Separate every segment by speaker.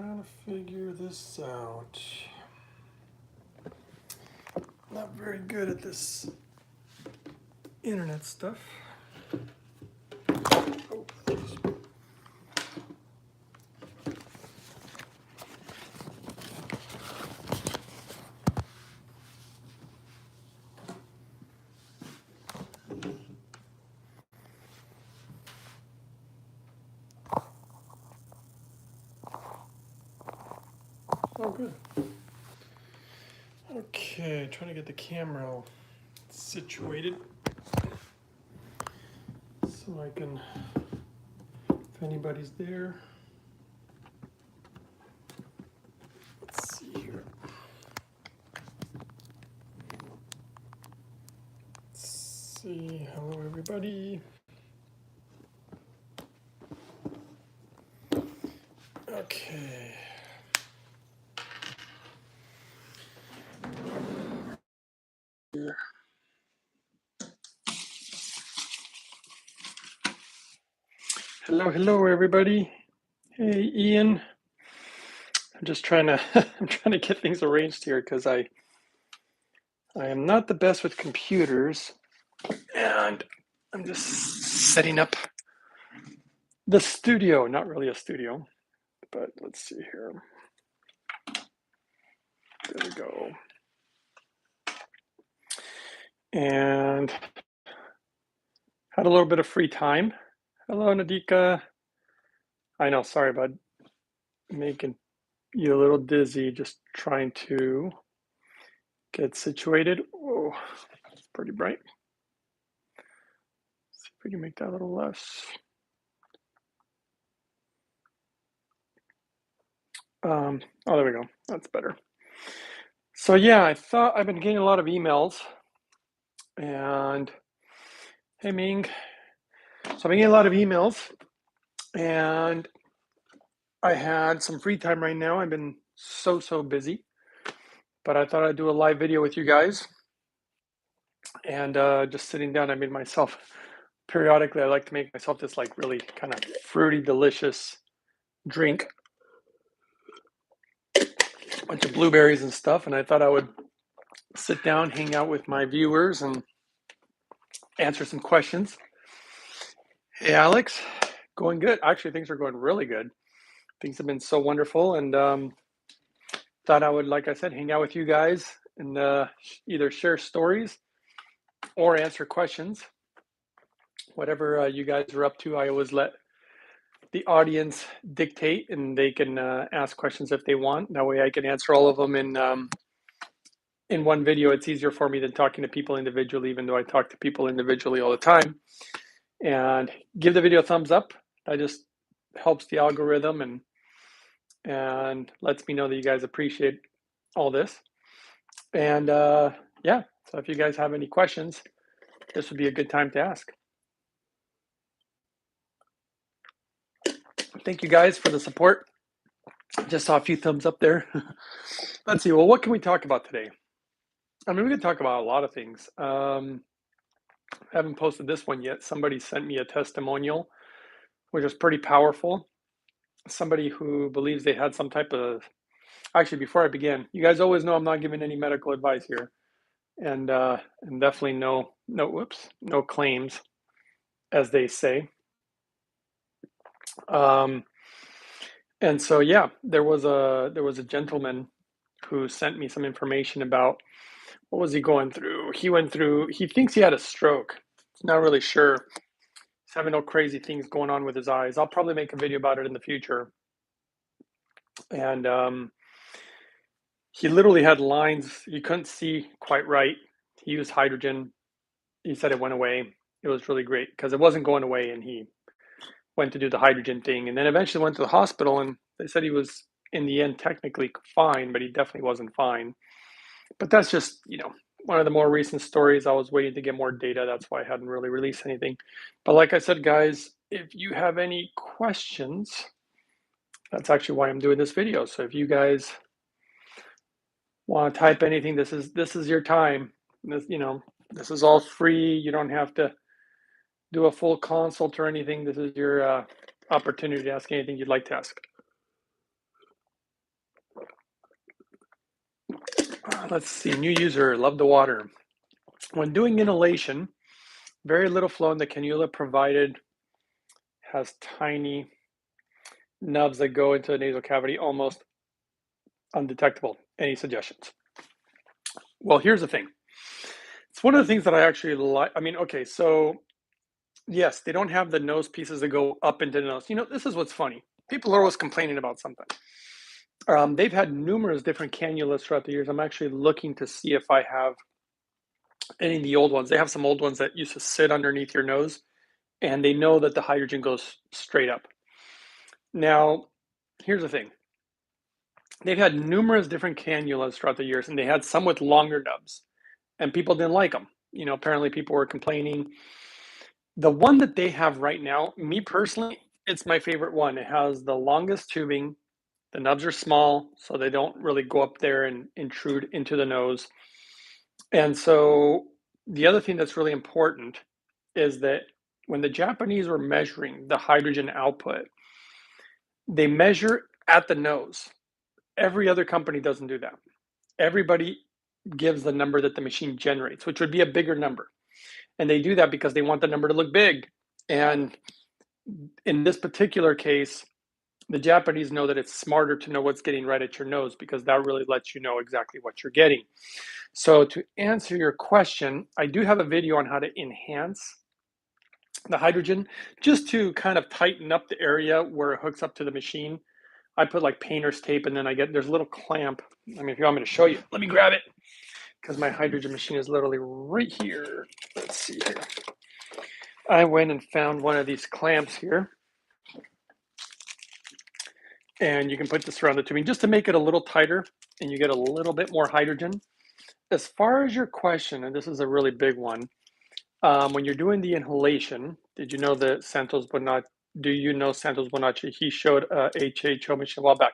Speaker 1: Trying to figure this out. Not very good at this internet stuff. Oh, oh, good. Okay, trying to get the camera all situated so I can, if anybody's there. Let's see here. Let's see. Hello, everybody. Okay. Here. Hello, everybody. Hey, Ian. I'm just trying to I'm trying to get things arranged here because I am not the best with computers, and I'm just setting up the studio. Not really a studio, but let's see here. There we go. And had a little bit of free time. Hello, Nadika. I know, sorry about making you a little dizzy, just trying to get situated. Whoa, it's pretty bright. Let's see if we can make that a little less. Oh, there we go. That's better. So yeah, I've been getting a lot of emails, and hey Ming. So I've been getting a lot of emails, and I had some free time right now. I've been so busy, but I thought I'd do a live video with you guys. And just sitting down, I made myself, periodically, I like to make myself this like really kind of fruity, delicious drink. A bunch of blueberries and stuff. And I thought I would sit down, hang out with my viewers and answer some questions. Hey, Alex, going good. Actually, things are going really good. Things have been so wonderful. And thought I would, like I said, hang out with you guys and either share stories or answer questions. Whatever you guys are up to, I always let the audience dictate, and they can ask questions if they want. That way I can answer all of them in one video. It's easier for me than talking to people individually, even though I talk to people individually all the time. And give the video a thumbs up. That just helps the algorithm and lets me know that you guys appreciate all this. And yeah, so if you guys have any questions, this would be a good time to ask. Thank you guys for the support. Just saw a few thumbs up there. Let's see. Well, what can we talk about today? I mean, we can talk about a lot of things. I haven't posted this one yet. Somebody sent me a testimonial, which is pretty powerful. Somebody who believes they had some type of, actually, before I begin, you guys always know I'm not giving any medical advice here, and definitely no claims, as they say. And so yeah, there was a gentleman who sent me some information about what was he going through. He thinks he had a stroke. He's not really sure. He's having no crazy things going on with his eyes. I'll probably make a video about it in the future. And he literally had lines. You couldn't see quite right. He used hydrogen. He said it went away. It was really great because it wasn't going away, and he went to do the hydrogen thing, and then eventually went to the hospital, and they said he was in the end technically fine, but he definitely wasn't fine. But that's just, one of the more recent stories. I was waiting to get more data. That's why I hadn't really released anything. But like I said, guys, if you have any questions, that's actually why I'm doing this video. So if you guys want to type anything, this is your time. This is all free. You don't have to do a full consult or anything. This is your opportunity to ask anything you'd like to ask. Let's see, new user, love the water. When doing inhalation, very little flow in the cannula provided has tiny nubs that go into the nasal cavity, almost undetectable. Any suggestions? Well, here's the thing. It's one of the things that I actually like. I mean, okay, so yes, they don't have the nose pieces that go up into the nose. This is what's funny. People are always complaining about something. They've had numerous different cannulas throughout the years. I'm actually looking to see if I have any of the old ones. They have some old ones that used to sit underneath your nose, and they know that the hydrogen goes straight up. Now, here's the thing. They've had numerous different cannulas throughout the years, and they had some with longer nubs, and people didn't like them. Apparently people were complaining. The one that they have right now, me personally, it's my favorite one. It has the longest tubing. The nubs are small, so they don't really go up there and intrude into the nose. And so the other thing that's really important is that when the Japanese were measuring the hydrogen output, they measure at the nose. Every other company doesn't do that. Everybody gives the number that the machine generates, which would be a bigger number. And they do that because they want the number to look big. And in this particular case, the Japanese know that it's smarter to know what's getting right at your nose because that really lets you know exactly what you're getting. So to answer your question, I do have a video on how to enhance the hydrogen just to kind of tighten up the area where it hooks up to the machine. I put like painter's tape and then there's a little clamp. I mean, if you want me to show you, let me grab it because my hydrogen machine is literally right here. Let's see here. I went and found one of these clamps here. And you can put this around the tubing just to make it a little tighter and you get a little bit more hydrogen. As far as your question, and this is a really big one, when you're doing the inhalation, did you know that Santos Bonacci, do you know Santos Bonacci? He showed a HHO machine a while back.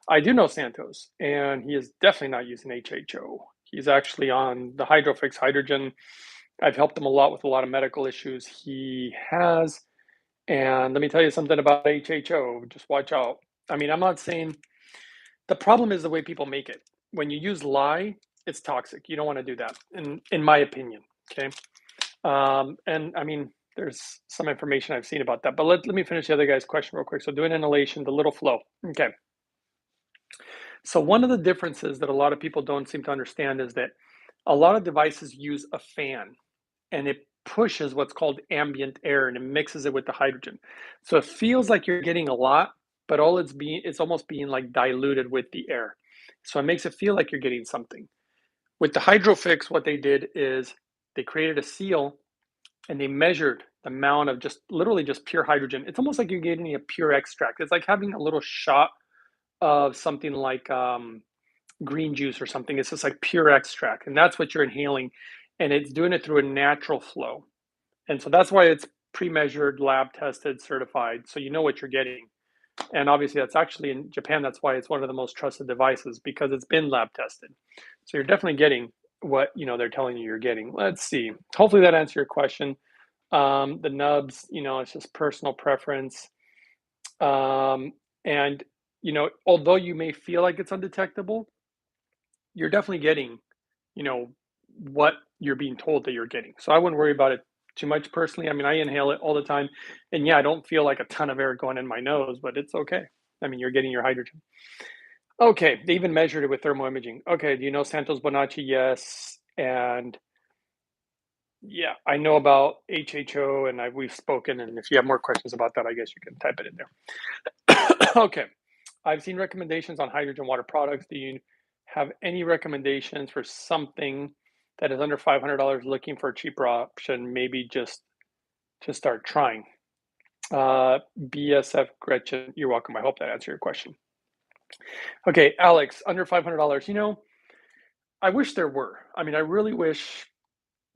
Speaker 1: I do know Santos, and he is definitely not using HHO. He's actually on the Hydrofix hydrogen. I've helped him a lot with a lot of medical issues he has. And let me tell you something about HHO. Just watch out. I mean, I'm not saying the problem is the way people make it. When you use lye, it's toxic. You don't want to do that, in my opinion. Okay. And I mean, there's some information I've seen about that, but let me finish the other guy's question real quick. So doing inhalation, the little flow. Okay. So one of the differences that a lot of people don't seem to understand is that a lot of devices use a fan and it pushes what's called ambient air and it mixes it with the hydrogen. So it feels like you're getting a lot, but it's almost being like diluted with the air. So it makes it feel like you're getting something. With the Hydrofix, what they did is they created a seal and they measured the amount of just literally just pure hydrogen. It's almost like you're getting a pure extract. It's like having a little shot of something like green juice or something. It's just like pure extract, and that's what you're inhaling, and it's doing it through a natural flow. And so that's why it's pre-measured, lab tested, certified, so you know what you're getting. And obviously, that's actually in Japan. That's why it's one of the most trusted devices because it's been lab tested. So you're definitely getting what they're telling you you're getting. Let's see. Hopefully that answered your question. The nubs, it's just personal preference. And although you may feel like it's undetectable, you're definitely getting, you know, what you're being told that you're getting. So I wouldn't worry about it too much personally. I mean, I inhale it all the time, and yeah, I don't feel like a ton of air going in my nose, but it's okay. I mean, you're getting your hydrogen. Okay, they even measured it with thermal imaging. Okay, do you know Santos Bonacci? Yes, and yeah, I know about HHO, and we've spoken. And if you have more questions about that, I guess you can type it in there. Okay, I've seen recommendations on hydrogen water products. Do you have any recommendations for something that is under $500 looking for a cheaper option? Maybe just to start trying. BSF Gretchen, you're welcome. I hope that answered your question. Okay, Alex, under $500. I wish there were. I mean, I really wish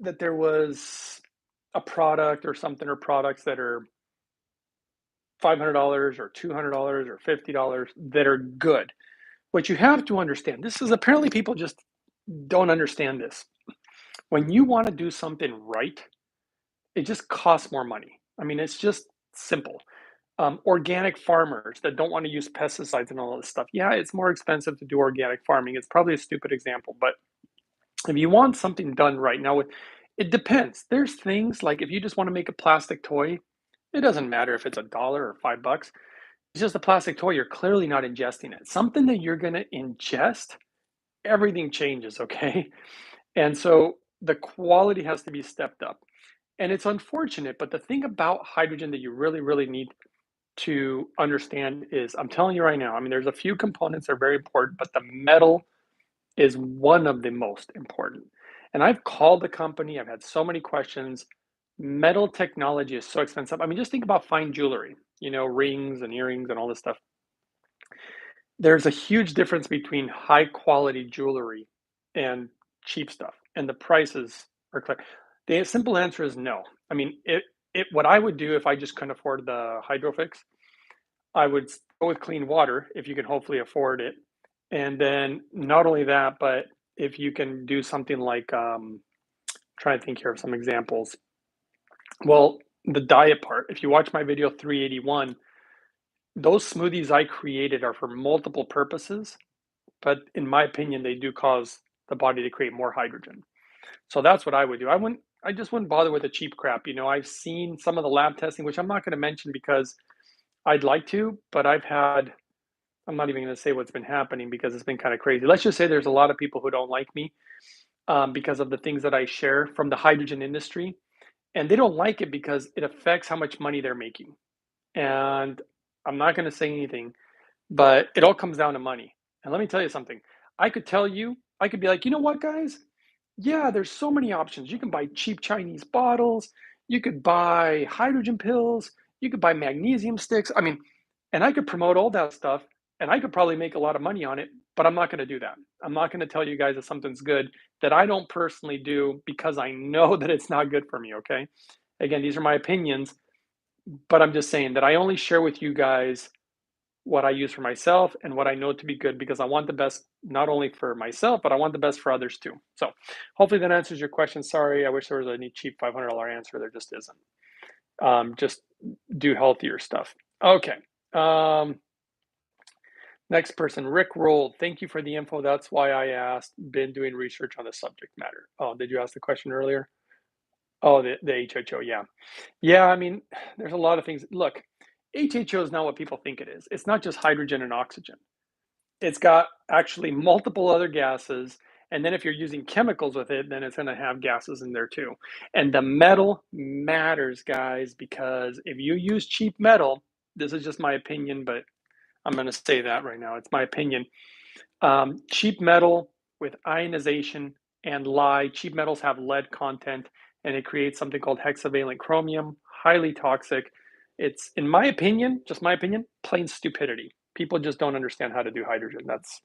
Speaker 1: that there was a product or something or products that are $500 or $200 or $50 that are good. What you have to understand, this is apparently people just don't understand this. When you want to do something right, it just costs more money. I mean, it's just simple. Organic farmers that don't want to use pesticides and all this stuff. Yeah, it's more expensive to do organic farming. It's probably a stupid example, but if you want something done right now, it depends. There's things like if you just want to make a plastic toy, it doesn't matter if it's a dollar or $5. It's just a plastic toy. You're clearly not ingesting it. Something that you're going to ingest, everything changes, okay? And so the quality has to be stepped up. And it's unfortunate, but the thing about hydrogen that you really, really need to understand is I'm telling you right now, I mean, there's a few components that are very important, but the metal is one of the most important. And I've called the company, I've had so many questions. Metal technology is so expensive. I mean, just think about fine jewelry, rings and earrings and all this stuff. There's a huge difference between high quality jewelry and cheap stuff, and the prices are clear. The simple answer is no. I mean, what I would do if I just couldn't afford the Hydrofix, I would go with clean water if you can hopefully afford it. And then not only that, but if you can do something like, trying to think here of some examples. Well, the diet part, if you watch my video 381, those smoothies I created are for multiple purposes, but in my opinion, they do cause the body to create more hydrogen. So that's what I would do. I just wouldn't bother with the cheap crap. I've seen some of the lab testing, which I'm not going to mention because I'd like to, but I'm not even going to say what's been happening because it's been kind of crazy. Let's just say there's a lot of people who don't like me because of the things that I share from the hydrogen industry. And they don't like it because it affects how much money they're making. And I'm not going to say anything, but it all comes down to money. And let me tell you something. I could be like, you know what, guys? Yeah, there's so many options. You can buy cheap Chinese bottles. You could buy hydrogen pills. You could buy magnesium sticks. I mean, and I could promote all that stuff and I could probably make a lot of money on it, but I'm not going to do that. I'm not going to tell you guys that something's good that I don't personally do because I know that it's not good for me, okay? Again, these are my opinions, but I'm just saying that I only share with you guys what I use for myself and what I know to be good because I want the best not only for myself, but I want the best for others too. So hopefully that answers your question. Sorry, I wish there was any cheap $500 answer. There just isn't. Just do healthier stuff. Okay. Next person, Rick Rolled. Thank you for the info. That's why I asked. Been doing research on the subject matter. Oh, did you ask the question earlier? Oh, the HHO. Yeah. Yeah. I mean, there's a lot of things. Look, HHO is not what people think it is. It's not just hydrogen and oxygen. It's got actually multiple other gases. And then if you're using chemicals with it, then it's going to have gases in there too. And the metal matters, guys, because if you use cheap metal, this is just my opinion, but I'm going to say that right now. It's my opinion. Cheap metal with ionization and lye, cheap metals have lead content, and it creates something called hexavalent chromium, highly toxic. It's, in my opinion, just my opinion, plain stupidity. People just don't understand how to do hydrogen. That's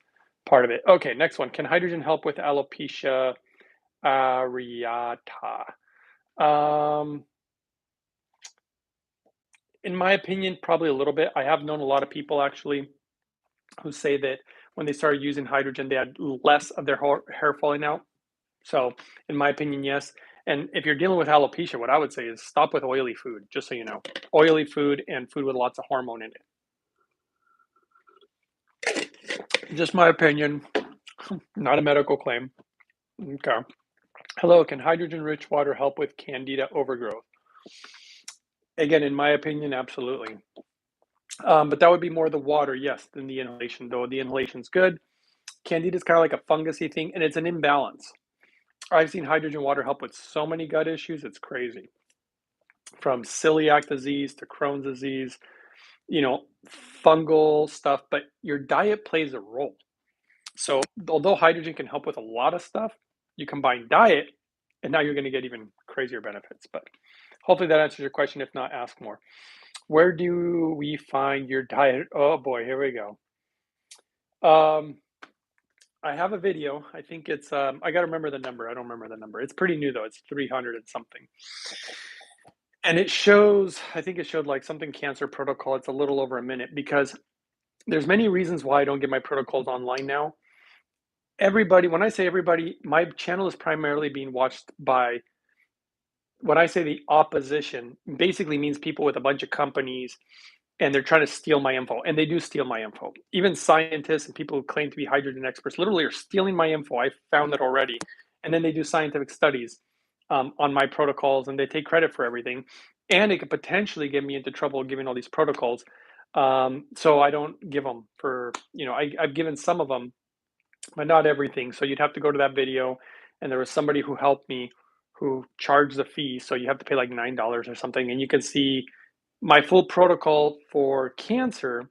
Speaker 1: part of it. Okay, next one. Can hydrogen help with alopecia areata? Um, in my opinion, probably a little bit. I have known a lot of people actually who say that when they started using hydrogen, they had less of their hair falling out. So, in my opinion, yes. And if you're dealing with alopecia, what I would say is stop with oily food, just so you know. Oily food and food with lots of hormone in it. Just my opinion, not a medical claim. Okay. Hello, can hydrogen rich water help with candida overgrowth? Again, in my opinion, absolutely. But that would be more the water, yes, than the inhalation, though the inhalation's good. Candida is kind of like a fungusy thing, and it's an imbalance. I've seen hydrogen water help with so many gut issues, it's crazy. From celiac disease to Crohn's disease, you know, fungal stuff, but your diet plays a role. So, although hydrogen can help with a lot of stuff, you combine diet, and now you're going to get even crazier benefits. But hopefully that answers your question. If not, ask more. Where do we find your diet? Oh boy, here we go. I have a video. I think it's, I got to remember the number. I don't remember the number. It's pretty new though. It's 300 and something. And it shows, I think it showed like something cancer protocol. It's a little over a minute because there's many reasons why I don't get my protocols online now. Everybody, when I say everybody, my channel is primarily being watched by, when I say the opposition, basically means people with a bunch of companies and they're trying to steal my info, and they do steal my info. Even scientists and people who claim to be hydrogen experts literally are stealing my info. I found that already. And then they do scientific studies on my protocols, and they take credit for everything. And it could potentially get me into trouble giving all these protocols. So I don't give them for, I've given some of them, but not everything. So you'd have to go to that video, and there was somebody who helped me who charged the fee. So you have to pay like $9 or something, and you can see my full protocol for cancer.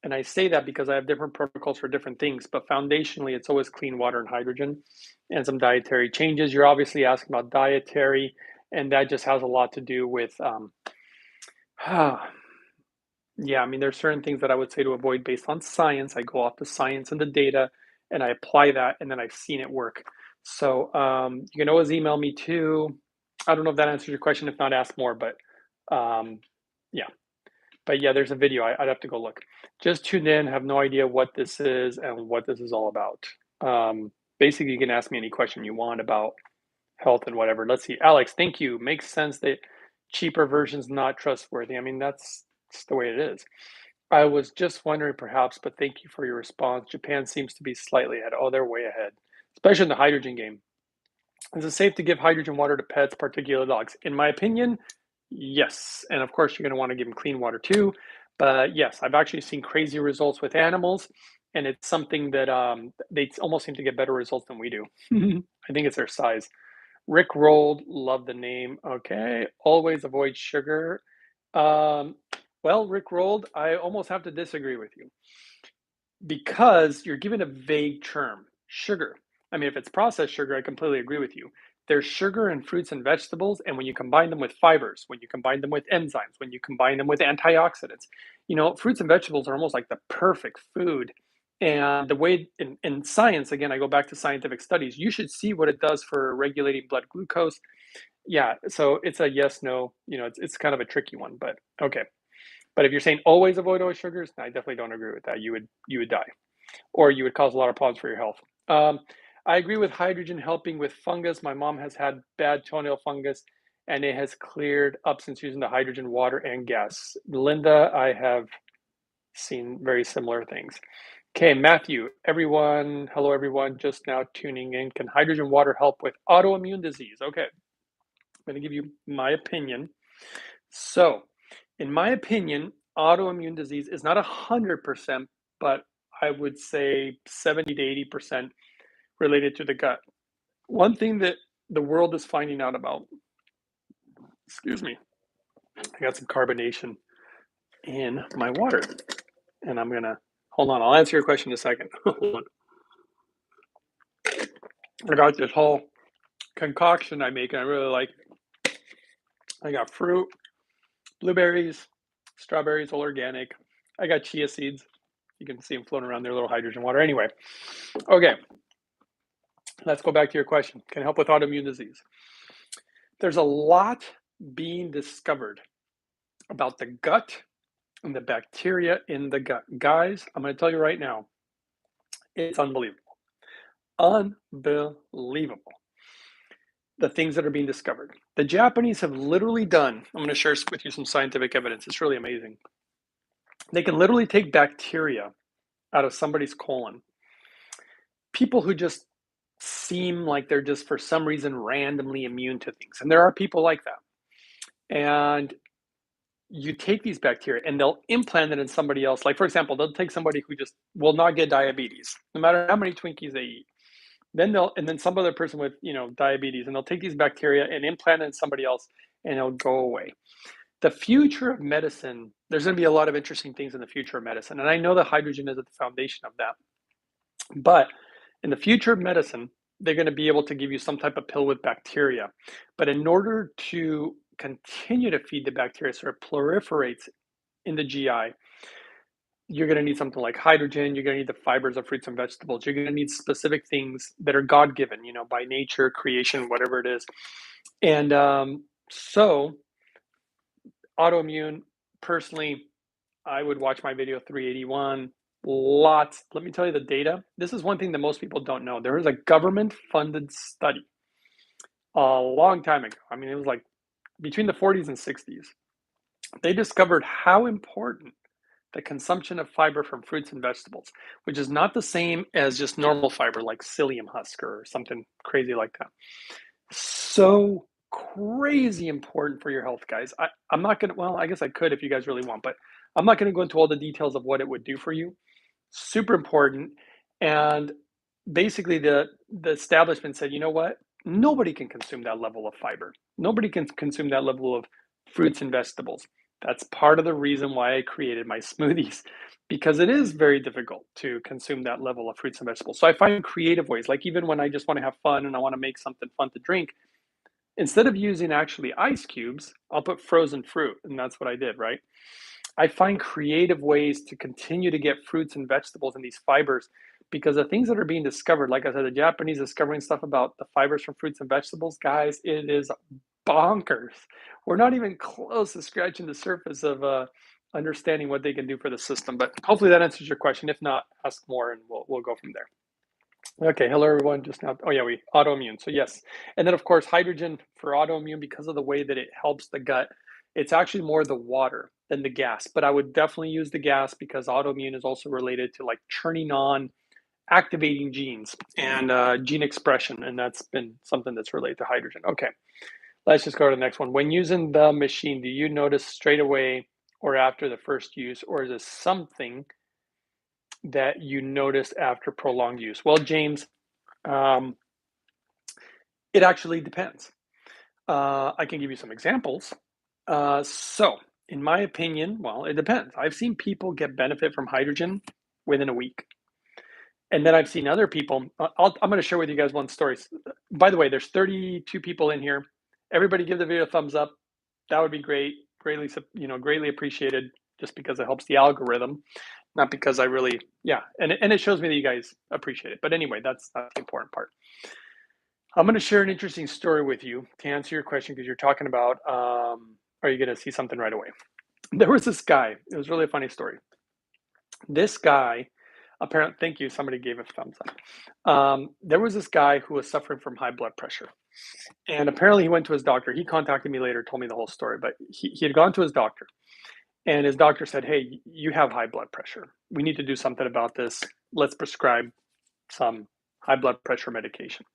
Speaker 1: And I say that because I have different protocols for different things, but foundationally, it's always clean water and hydrogen and some dietary changes. You're obviously asking about dietary, and that just has a lot to do with, yeah, I mean, there's certain things that I would say to avoid based on science. I go off the science and the data, and I apply that, and then I've seen it work. So you can always email me too. I don't know if that answers your question. If not, ask more. But yeah, there's a video. I'd have to go look. Just tuned in, have no idea what this is and what this is all about. Basically, you can ask me any question you want about health and whatever. Let's see. Alex, thank you. Makes sense that cheaper versions not trustworthy. I mean, that's just the way it is. I was just wondering perhaps, but thank you for your response. Japan seems to be slightly ahead. Oh, they're way ahead, especially in the hydrogen game. Is it safe to give hydrogen water to pets, particularly dogs? In my opinion, yes. And of course, you're going to want to give them clean water too. But yes, I've actually seen crazy results with animals, and it's something that they almost seem to get better results than we do. I think it's their size. Rick Rolled, love the name. Okay, always avoid sugar. Well, Rick Rolled, I almost have to disagree with you because you're given a vague term, sugar. I mean, if it's processed sugar, I completely agree with you. There's sugar in fruits and vegetables, and when you combine them with fibers, when you combine them with enzymes, when you combine them with antioxidants, fruits and vegetables are almost like the perfect food. And the way in science, again, I go back to scientific studies, you should see what it does for regulating blood glucose. Yeah, so it's a yes, no, it's kind of a tricky one, but okay. But if you're saying always avoid all sugars, I definitely don't agree with that. You would die, or you would cause a lot of problems for your health. I agree with hydrogen helping with fungus. My mom has had bad toenail fungus, and it has cleared up since using the hydrogen, water, and gas. Linda, I have seen very similar things. Okay, Matthew, hello everyone, just now tuning in. Can hydrogen water help with autoimmune disease? Okay, I'm going to give you my opinion. So, in my opinion, autoimmune disease is not 100%, but I would say 70 to 80% related to the gut. One thing that the world is finding out about, excuse me, I got some carbonation in my water, and I'm going to hold on. I'll answer your question in a second. I got this whole concoction I make, and I really like. I got fruit, blueberries, strawberries, all organic. I got chia seeds. You can see them floating around there, little hydrogen water. Anyway, okay, let's go back to your question. Can it help with autoimmune disease? There's a lot being discovered about the gut and the bacteria in the gut. Guys, I'm going to tell you right now, it's unbelievable. Unbelievable. The things that are being discovered. The Japanese have literally done, I'm going to share with you some scientific evidence. It's really amazing. They can literally take bacteria out of somebody's colon. People who just seem like they're just for some reason randomly immune to things. And there are people like that. And you take these bacteria and they'll implant it in somebody else. Like, for example, they'll take somebody who just will not get diabetes, no matter how many Twinkies they eat. Then some other person with, diabetes, and they'll take these bacteria and implant it in somebody else, and it'll go away. The future of medicine, there's going to be a lot of interesting things in the future of medicine. And I know that hydrogen is at the foundation of that. But in the future of medicine, they're going to be able to give you some type of pill with bacteria. But in order to continue to feed the bacteria so it proliferates in the GI, you're going to need something like hydrogen. You're going to need the fibers of fruits and vegetables. You're going to need specific things that are God-given, by nature, creation, whatever it is. And so autoimmune, personally, I would watch my video 381. Lots. Let me tell you the data. This is one thing that most people don't know. There was a government-funded study a long time ago. I mean, it was like between the 40s and 60s. They discovered how important the consumption of fiber from fruits and vegetables, which is not the same as just normal fiber like psyllium husk or something crazy like that. So crazy important for your health, guys. I'm not gonna, well, I guess I could if you guys really want, but I'm not gonna go into all the details of what it would do for you. Super important. And basically the establishment said, you know what? Nobody can consume that level of fiber. Nobody can consume that level of fruits and vegetables. That's part of the reason why I created my smoothies, because it is very difficult to consume that level of fruits and vegetables. So I find creative ways, like even when I just want to have fun and I want to make something fun to drink, instead of using actually ice cubes, I'll put frozen fruit. And that's what I did, right? I find creative ways to continue to get fruits and vegetables and these fibers, because the things that are being discovered, like I said, the Japanese discovering stuff about the fibers from fruits and vegetables, guys, it is bonkers. We're not even close to scratching the surface of understanding what they can do for the system. But hopefully that answers your question. If not, ask more and we'll go from there. Okay, hello everyone. Just now, oh yeah, we autoimmune. So yes, and then of course hydrogen for autoimmune, because of the way that it helps the gut. It's actually more the water than the gas, but I would definitely use the gas because autoimmune is also related to like turning on, activating genes and gene expression, and that's been something that's related to hydrogen. Okay, let's just go to the next one. When using the machine, do you notice straight away or after the first use, or is it something that you noticed after prolonged use? Well, James, um, it actually depends. I can give you some examples. So, in my opinion, well, it depends. I've seen people get benefit from hydrogen within a week. And then I've seen other people. I'm going to share with you guys one story. By the way, there's 32 people in here. Everybody give the video a thumbs up. That would be great. Greatly, greatly appreciated, just because it helps the algorithm, not because I really, yeah. And it shows me that you guys appreciate it. But anyway, that's the important part. I'm going to share an interesting story with you to answer your question, because you're talking about, are you going to see something right away? There was this guy. It was really a funny story. This guy, apparently, thank you. Somebody gave a thumbs up. There was this guy who was suffering from high blood pressure. And apparently, he went to his doctor. He contacted me later, told me the whole story, but he had gone to his doctor. And his doctor said, hey, you have high blood pressure. We need to do something about this. Let's prescribe some high blood pressure medication.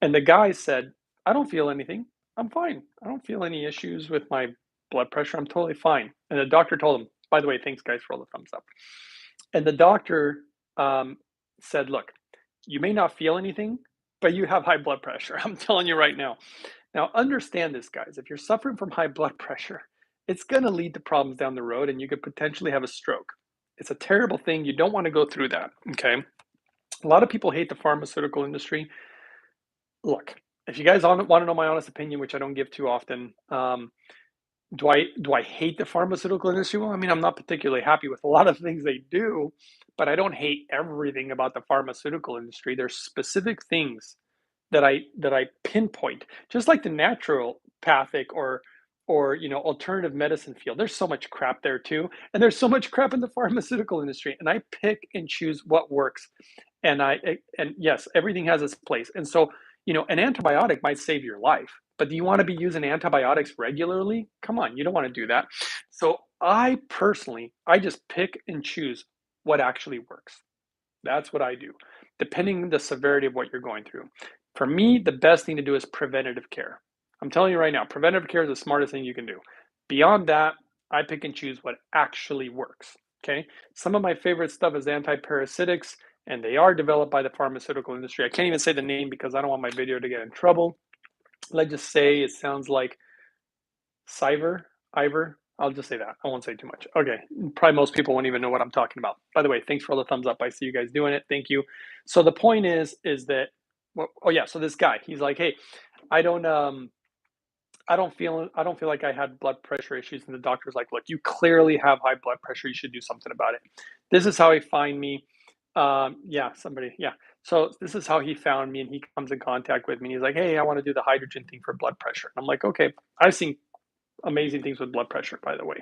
Speaker 1: And the guy said, I don't feel anything. I'm fine. I don't feel any issues with my blood pressure. I'm totally fine. And the doctor told him, by the way, thanks guys for all the thumbs up. And the doctor said, look, you may not feel anything, but you have high blood pressure. I'm telling you right now. Now, understand this, guys. If you're suffering from high blood pressure, it's going to lead to problems down the road, and you could potentially have a stroke. It's a terrible thing. You don't want to go through that. Okay. A lot of people hate the pharmaceutical industry. Look, if you guys want to know my honest opinion, which I don't give too often, do I hate the pharmaceutical industry? Well, I mean, I'm not particularly happy with a lot of things they do, but I don't hate everything about the pharmaceutical industry. There's specific things that I pinpoint, just like the naturopathic or alternative medicine field. There's so much crap there too, and there's so much crap in the pharmaceutical industry, and I pick and choose what works. And yes, everything has its place. And so, an antibiotic might save your life, but do you want to be using antibiotics regularly? Come on, you don't want to do that. So I personally, I just pick and choose what actually works. That's what I do, depending on the severity of what you're going through. For me, the best thing to do is preventative care. I'm telling you right now, preventative care is the smartest thing you can do. Beyond that, I pick and choose what actually works. Okay. Some of my favorite stuff is antiparasitics, and they are developed by the pharmaceutical industry. I can't even say the name because I don't want my video to get in trouble. Let's just say it sounds like Ivor. I'll just say that. I won't say too much. Okay. Probably most people won't even know what I'm talking about. By the way, thanks for all the thumbs up. I see you guys doing it. Thank you. So the point is that, well, oh yeah. So this guy, he's like, hey, I don't I don't feel like I had blood pressure issues. And the doctor's like, look, you clearly have high blood pressure. You should do something about it. This is how he find me. Yeah, somebody, yeah. So this is how he found me, and he comes in contact with me. And he's like, hey, I want to do the hydrogen thing for blood pressure. And I'm like, okay. I've seen amazing things with blood pressure, by the way.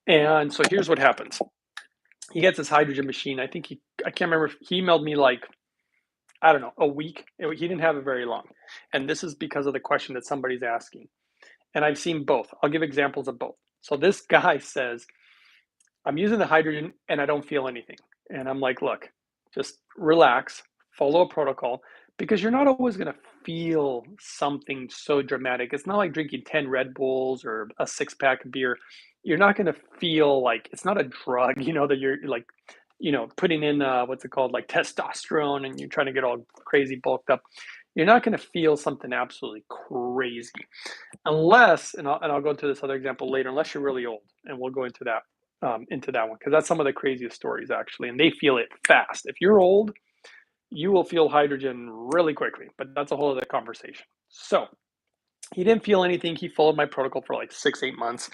Speaker 1: And so here's what happens. He gets this hydrogen machine. I can't remember. He emailed me like, I don't know, a week. He didn't have it very long. And this is because of the question that somebody's asking. And I've seen both. I'll give examples of both. So this guy says, I'm using the hydrogen and I don't feel anything. And I'm like, look, just relax, follow a protocol, because you're not always going to feel something so dramatic. It's not like drinking 10 Red Bulls or a six pack of beer. You're not going to feel like it's not a drug, that you're like, putting in what's it called, like testosterone, and you're trying to get all crazy bulked up. You're not going to feel something absolutely crazy unless, and I'll go into this other example later, unless you're really old, and we'll go into that one because that's some of the craziest stories actually, and they feel it fast. If you're old, you will feel hydrogen really quickly, but that's a whole other conversation. So he didn't feel anything. He followed my protocol for like 6, 8 months.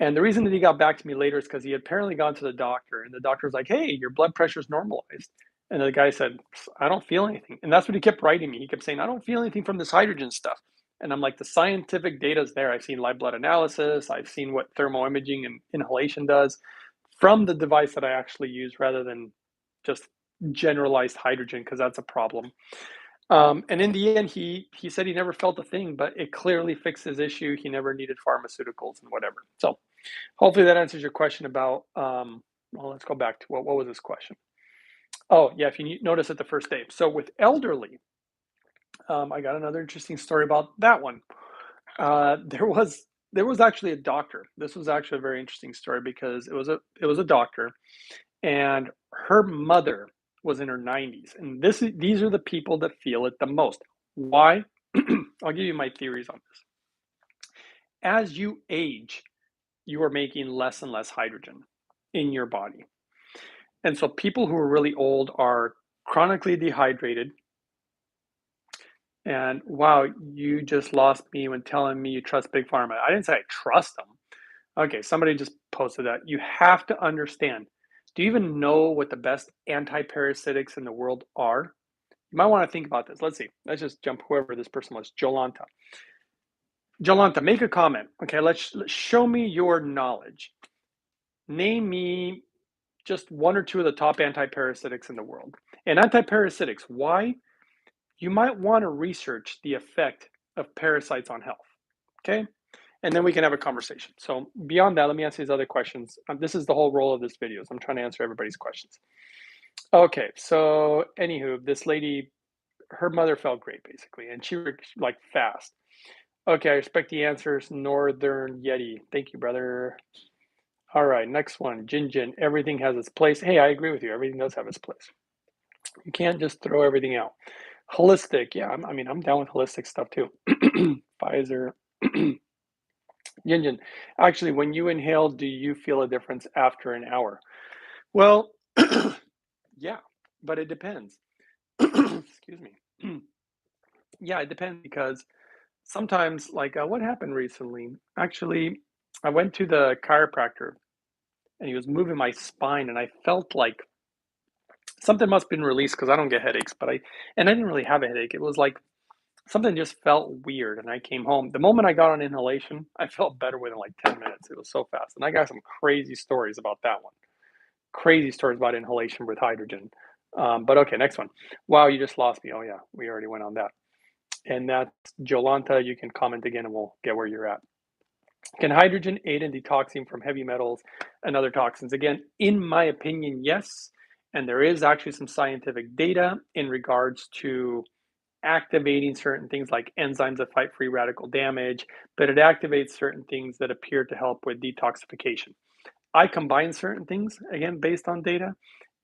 Speaker 1: And the reason that he got back to me later is because he had apparently gone to the doctor, and the doctor was like, "Hey, your blood pressure's normalized." And the guy said, "I don't feel anything." And that's what he kept writing me. He kept saying, "I don't feel anything from this hydrogen stuff." And I'm like, the scientific data is there. I've seen live blood analysis. I've seen what thermal imaging and inhalation does from the device that I actually use rather than just generalized hydrogen, because that's a problem. And in the end, he said he never felt a thing, but it clearly fixed his issue. He never needed pharmaceuticals and whatever. So hopefully that answers your question about. Well, let's go back to what was this question? Oh yeah, if you notice at the first day. So with elderly, I got another interesting story about that one. There was actually a doctor. This was actually a very interesting story because it was a doctor, and her mother was in her 90s, and these are the people that feel it the most. Why? I'll give you my theories on this. As you age, you are making less and less hydrogen in your body. And so people who are really old are chronically dehydrated. And wow, you just lost me when telling me you trust Big Pharma. I didn't say I trust them. Okay, somebody just posted that. You have to understand. Do you even know what the best anti-parasitics in the world are? You might want to think about this. Let's see. Let's just jump whoever this person was. Jolanta. Jolanta, make a comment. Okay, let's show me your knowledge. Name me just one or two of the top anti-parasitics in the world. And anti-parasitics, why? You might want to research the effect of parasites on health. Okay? And then we can have a conversation. So beyond that, let me answer these other questions. This is the whole role of this video. So I'm trying to answer everybody's questions. Okay, so anywho, this lady, her mother felt great basically, and she was like fast. Okay, I respect the answers. Northern Yeti. Thank you, brother. All right, next one. Jinjin. Everything has its place. Hey, I agree with you. Everything does have its place. You can't just throw everything out. Holistic. Yeah, I'm down with holistic stuff too. Pfizer. Jinjin. Actually, when you inhale, do you feel a difference after an hour? Well, yeah, but it depends. Excuse me. Yeah, it depends because sometimes, like what happened recently, actually, I went to the chiropractor and he was moving my spine, and I felt like something must have been released because I don't get headaches, and I didn't really have a headache. It was like something just felt weird, and I came home. The moment I got on inhalation, I felt better within like 10 minutes. It was so fast. And I got some crazy stories about that one. Crazy stories about inhalation with hydrogen. But okay, next one. Wow, you just lost me. Oh, yeah, we already went on that. And that's Jolanta. You can comment again and we'll get where you're at. Can hydrogen aid in detoxing from heavy metals and other toxins? Again, in my opinion, yes. And there is actually some scientific data in regards to activating certain things like enzymes that fight free radical damage, but it activates certain things that appear to help with detoxification. I combine certain things, again, based on data,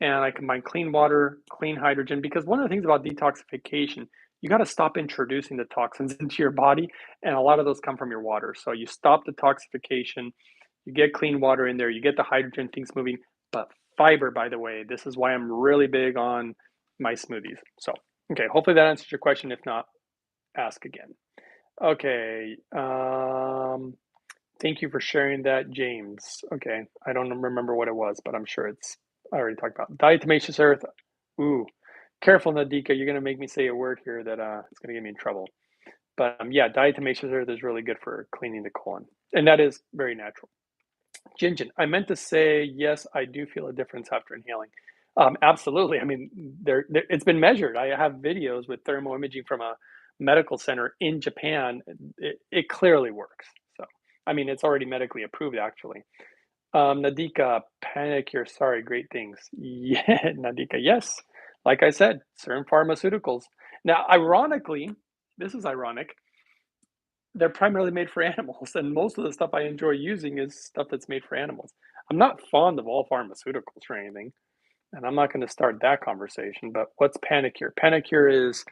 Speaker 1: and I combine clean water, clean hydrogen, because one of the things about detoxification, you got to stop introducing the toxins into your body, and a lot of those come from your water. So you stop detoxification, you get clean water in there, you get the hydrogen things moving, but fiber, by the way, this is why I'm really big on my smoothies. So, okay, hopefully that answers your question. If not, ask again. Okay, thank you for sharing that, James. Okay, I don't remember what it was, but I'm sure I already talked about. Diatomaceous earth. Ooh, careful, Nadika. You're going to make me say a word here that it's going to get me in trouble. But yeah, diatomaceous earth is really good for cleaning the colon. And that is very natural. Jinjin, I meant to say, yes, I do feel a difference after inhaling. Absolutely. I mean, it's been measured. I have videos with thermal imaging from a medical center in Japan. It clearly works. So I mean, it's already medically approved, actually. Nadika, panic here. Sorry, great things. Yeah, Nadika, yes. Like I said, certain pharmaceuticals. Now, ironically, this is ironic, they're primarily made for animals, and most of the stuff I enjoy using is stuff that's made for animals. I'm not fond of all pharmaceuticals or anything, and I'm not going to start that conversation. But what's Panicure? Panicure is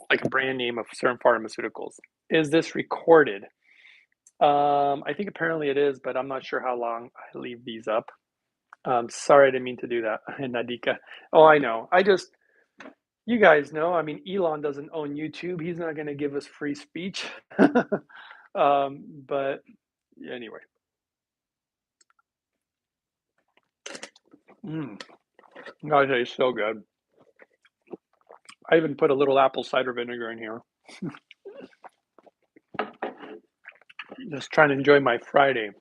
Speaker 1: like a brand name of certain pharmaceuticals. Is this recorded? I think apparently it is, but I'm not sure how long I leave these up. Sorry, I didn't mean to do that, Nadika. Oh, I know. You guys know. I mean, Elon doesn't own YouTube. He's not going to give us free speech. But anyway, mm, gosh, it's so good. I even put a little apple cider vinegar in here. Just trying to enjoy my Friday,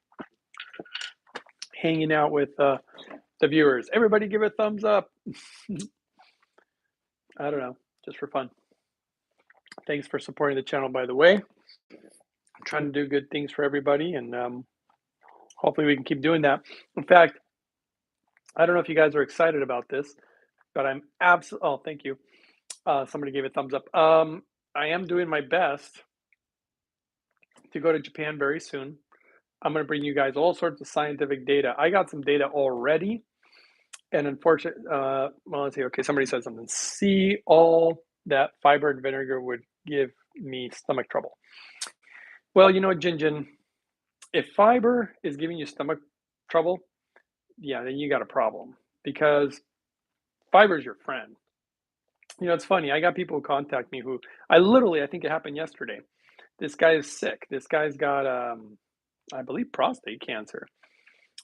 Speaker 1: hanging out with the viewers. Everybody, give a thumbs up. I don't know, just for fun. Thanks for supporting the channel, by the way. I'm trying to do good things for everybody, and hopefully we can keep doing that. In fact, I don't know if you guys are excited about this, but I'm absolutely. Oh, thank you. Somebody gave a thumbs up. I am doing my best to go to Japan very soon. I'm going to bring you guys all sorts of scientific data. I got some data already, and unfortunately, well, let's see. Okay, somebody said something. See, all that fiber and vinegar would give me stomach trouble. Well, you know what, Jinjin, if fiber is giving you stomach trouble, yeah, then you got a problem because fiber is your friend. You know, it's funny. I got people who contact me who I think it happened yesterday. This guy is sick. This guy's got, I believe, prostate cancer.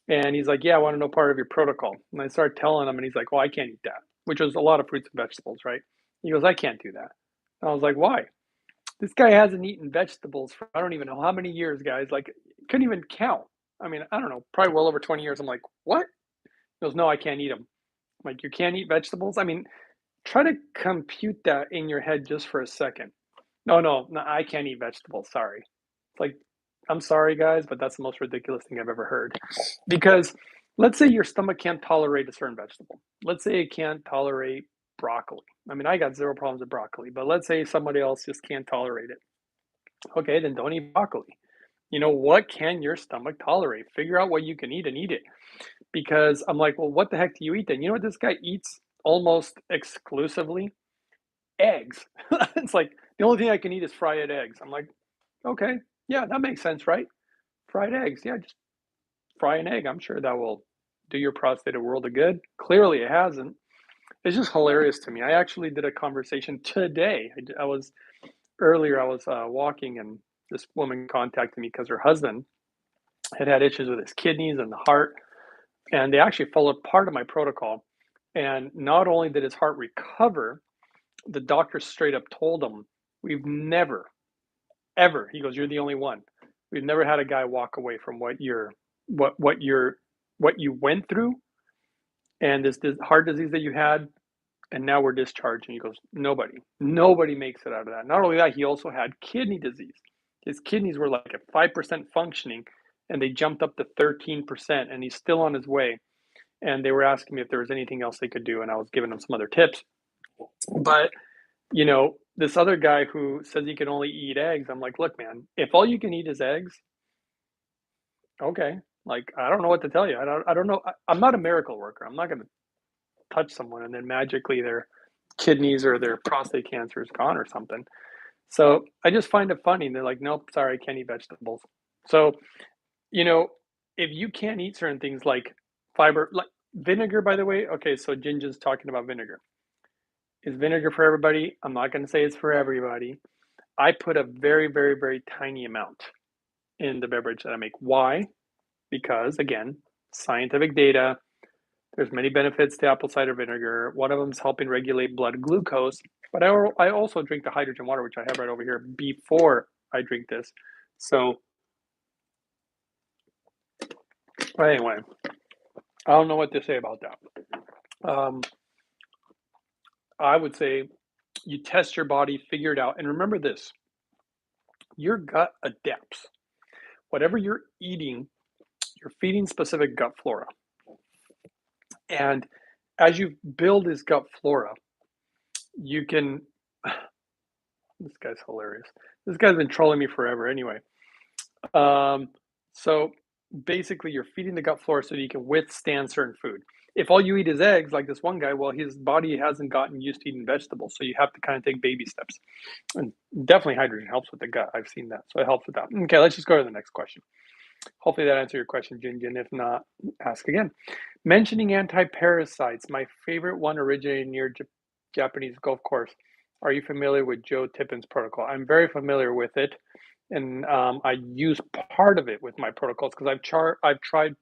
Speaker 1: And he's like, yeah, I want to know part of your protocol. And I started telling him, and he's like, well, I can't eat that, which was a lot of fruits and vegetables, right? He goes, I can't do that. And I was like, why? This guy hasn't eaten vegetables for I don't even know how many years, guys. Like, couldn't even count. I mean, I don't know, probably well over 20 years. I'm like, what? He goes, no, I can't eat them. I'm like, you can't eat vegetables? I mean, try to compute that in your head just for a second. No, I can't eat vegetables. Sorry. It's like, I'm sorry, guys, but that's the most ridiculous thing I've ever heard. Because let's say your stomach can't tolerate a certain vegetable. Let's say it can't tolerate broccoli. I mean, I got zero problems with broccoli, but let's say somebody else just can't tolerate it. Okay, then don't eat broccoli. You know, what can your stomach tolerate? Figure out what you can eat and eat it. Because I'm like, well, what the heck do you eat then? You know what this guy eats almost exclusively? Eggs. It's like the only thing I can eat is fried eggs. I'm like, okay, yeah, that makes sense, right? Fried eggs. Yeah, just fry an egg. I'm sure that will do your prostate a world of good. Clearly, it hasn't. It's just hilarious to me. I actually did a conversation today. I was earlier. I was walking, and this woman contacted me because her husband had issues with his kidneys and the heart, and they actually followed part of my protocol. And not only did his heart recover, the doctor straight up told him, "We've never, ever." He goes, "You're the only one. We've never had a guy walk away from what you went through, and this heart disease that you had, and now we're discharged." And he goes, nobody makes it out of that. Not only that, he also had kidney disease. His kidneys were like at 5% functioning, and they jumped up to 13%, and he's still on his way. And they were asking me if there was anything else they could do, and I was giving them some other tips. But you know, this other guy who says he can only eat eggs, I'm like, look, man, if all you can eat is eggs, okay. Like, I don't know what to tell you. I don't know. I'm not a miracle worker. I'm not going to touch someone and then magically their kidneys or their prostate cancer is gone or something. So I just find it funny. They're like, nope, sorry, I can't eat vegetables. So, you know, if you can't eat certain things like fiber, like vinegar, by the way, okay, so Ginger's talking about vinegar. Is vinegar for everybody? I'm not going to say it's for everybody. I put a very, very, very tiny amount in the beverage that I make. Why? Because, again, scientific data, there's many benefits to apple cider vinegar. One of them is helping regulate blood glucose. But I also drink the hydrogen water, which I have right over here, before I drink this. So, anyway, I don't know what to say about that. I would say you test your body, figure it out. And remember this, your gut adapts. whatever you're eating, you're feeding specific gut flora. And as you build this gut flora, you can this guy's hilarious. This guy's been trolling me forever anyway. Um, so basically you're feeding the gut flora so that you can withstand certain food. If all you eat is eggs, like this one guy, well, his body hasn't gotten used to eating vegetables. So you have to kind of take baby steps. And definitely hydrogen helps with the gut. I've seen that. So it helps with that. Okay, let's just go to the next question. Hopefully that answered your question, Jinjin. If not, ask again. Mentioning anti-parasites, my favorite one originated near Japanese Gulf Coast. Are you familiar with Joe Tippin's protocol? I'm very familiar with it, and I use part of it with my protocols because I've tried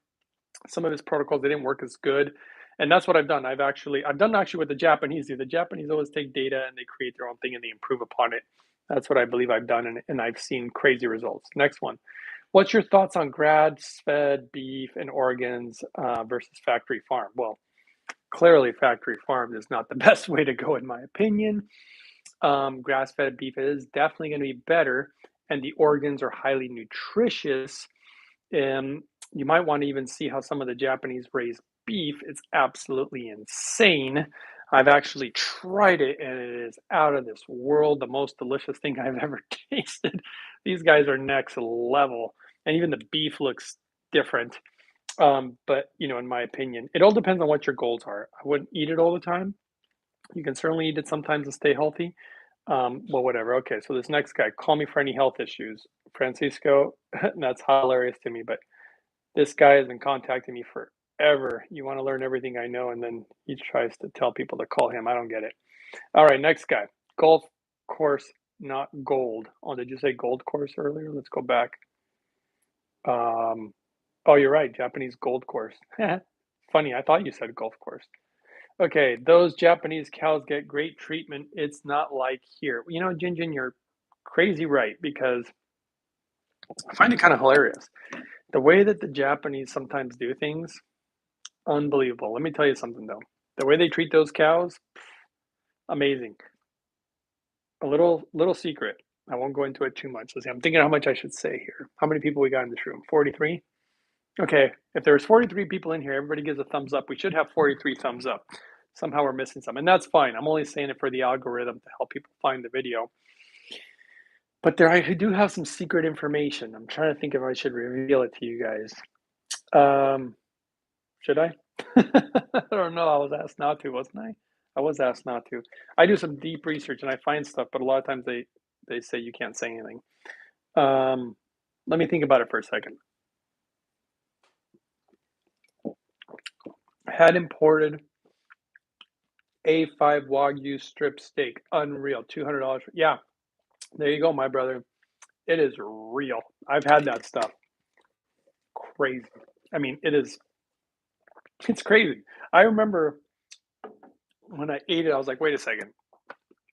Speaker 1: some of his protocols. They didn't work as good, and that's what I've done. I've done actually with the Japanese. The Japanese always take data and they create their own thing and they improve upon it. That's what I believe I've done, and I've seen crazy results. Next one. What's your thoughts on grass-fed beef and organs versus factory farm? Well, clearly factory farmed is not the best way to go, in my opinion. Grass-fed beef is definitely going to be better, and the organs are highly nutritious. You might want to even see how some of the Japanese raise beef. It's absolutely insane. I've actually tried it, and it is out of this world. The most delicious thing I've ever tasted. These guys are next level, and even the beef looks different. But in my opinion, it all depends on what your goals are. I wouldn't eat it all the time. You can certainly eat it sometimes to stay healthy. Well, whatever. Okay, so this next guy, call me for any health issues. Francisco, that's hilarious to me, but this guy has been contacting me forever. You want to learn everything I know, and then he tries to tell people to call him. I don't get it. All right, next guy. Golf course, not gold. Oh, did you say gold course earlier? Let's go back. Oh, you're right. Japanese gold course. Funny, I thought you said golf course. Okay, those Japanese cows get great treatment. It's not like here. Jinjin, you're crazy right because I find it kind of hilarious. The way that the Japanese sometimes do things, unbelievable. Let me tell you something though. The way they treat those cows, amazing. A little secret. I won't go into it too much. Let's see. I'm thinking how much I should say here. How many people we got in this room? 43? Okay, if there's 43 people in here, everybody gives a thumbs up. We should have 43 thumbs up. Somehow we're missing some, and that's fine. I'm only saying it for the algorithm to help people find the video. But I do have some secret information. I'm trying to think if I should reveal it to you guys. Should I? I don't know. I was asked not to, wasn't I? I was asked not to. I do some deep research and I find stuff, but a lot of times they say you can't say anything. Let me think about it for a second. Had imported A5 Wagyu strip steak, unreal, $200. Yeah, there you go, my brother. It is real. I've had that stuff. Crazy. I mean, it's crazy. I remember when I ate it, I was like, wait a second.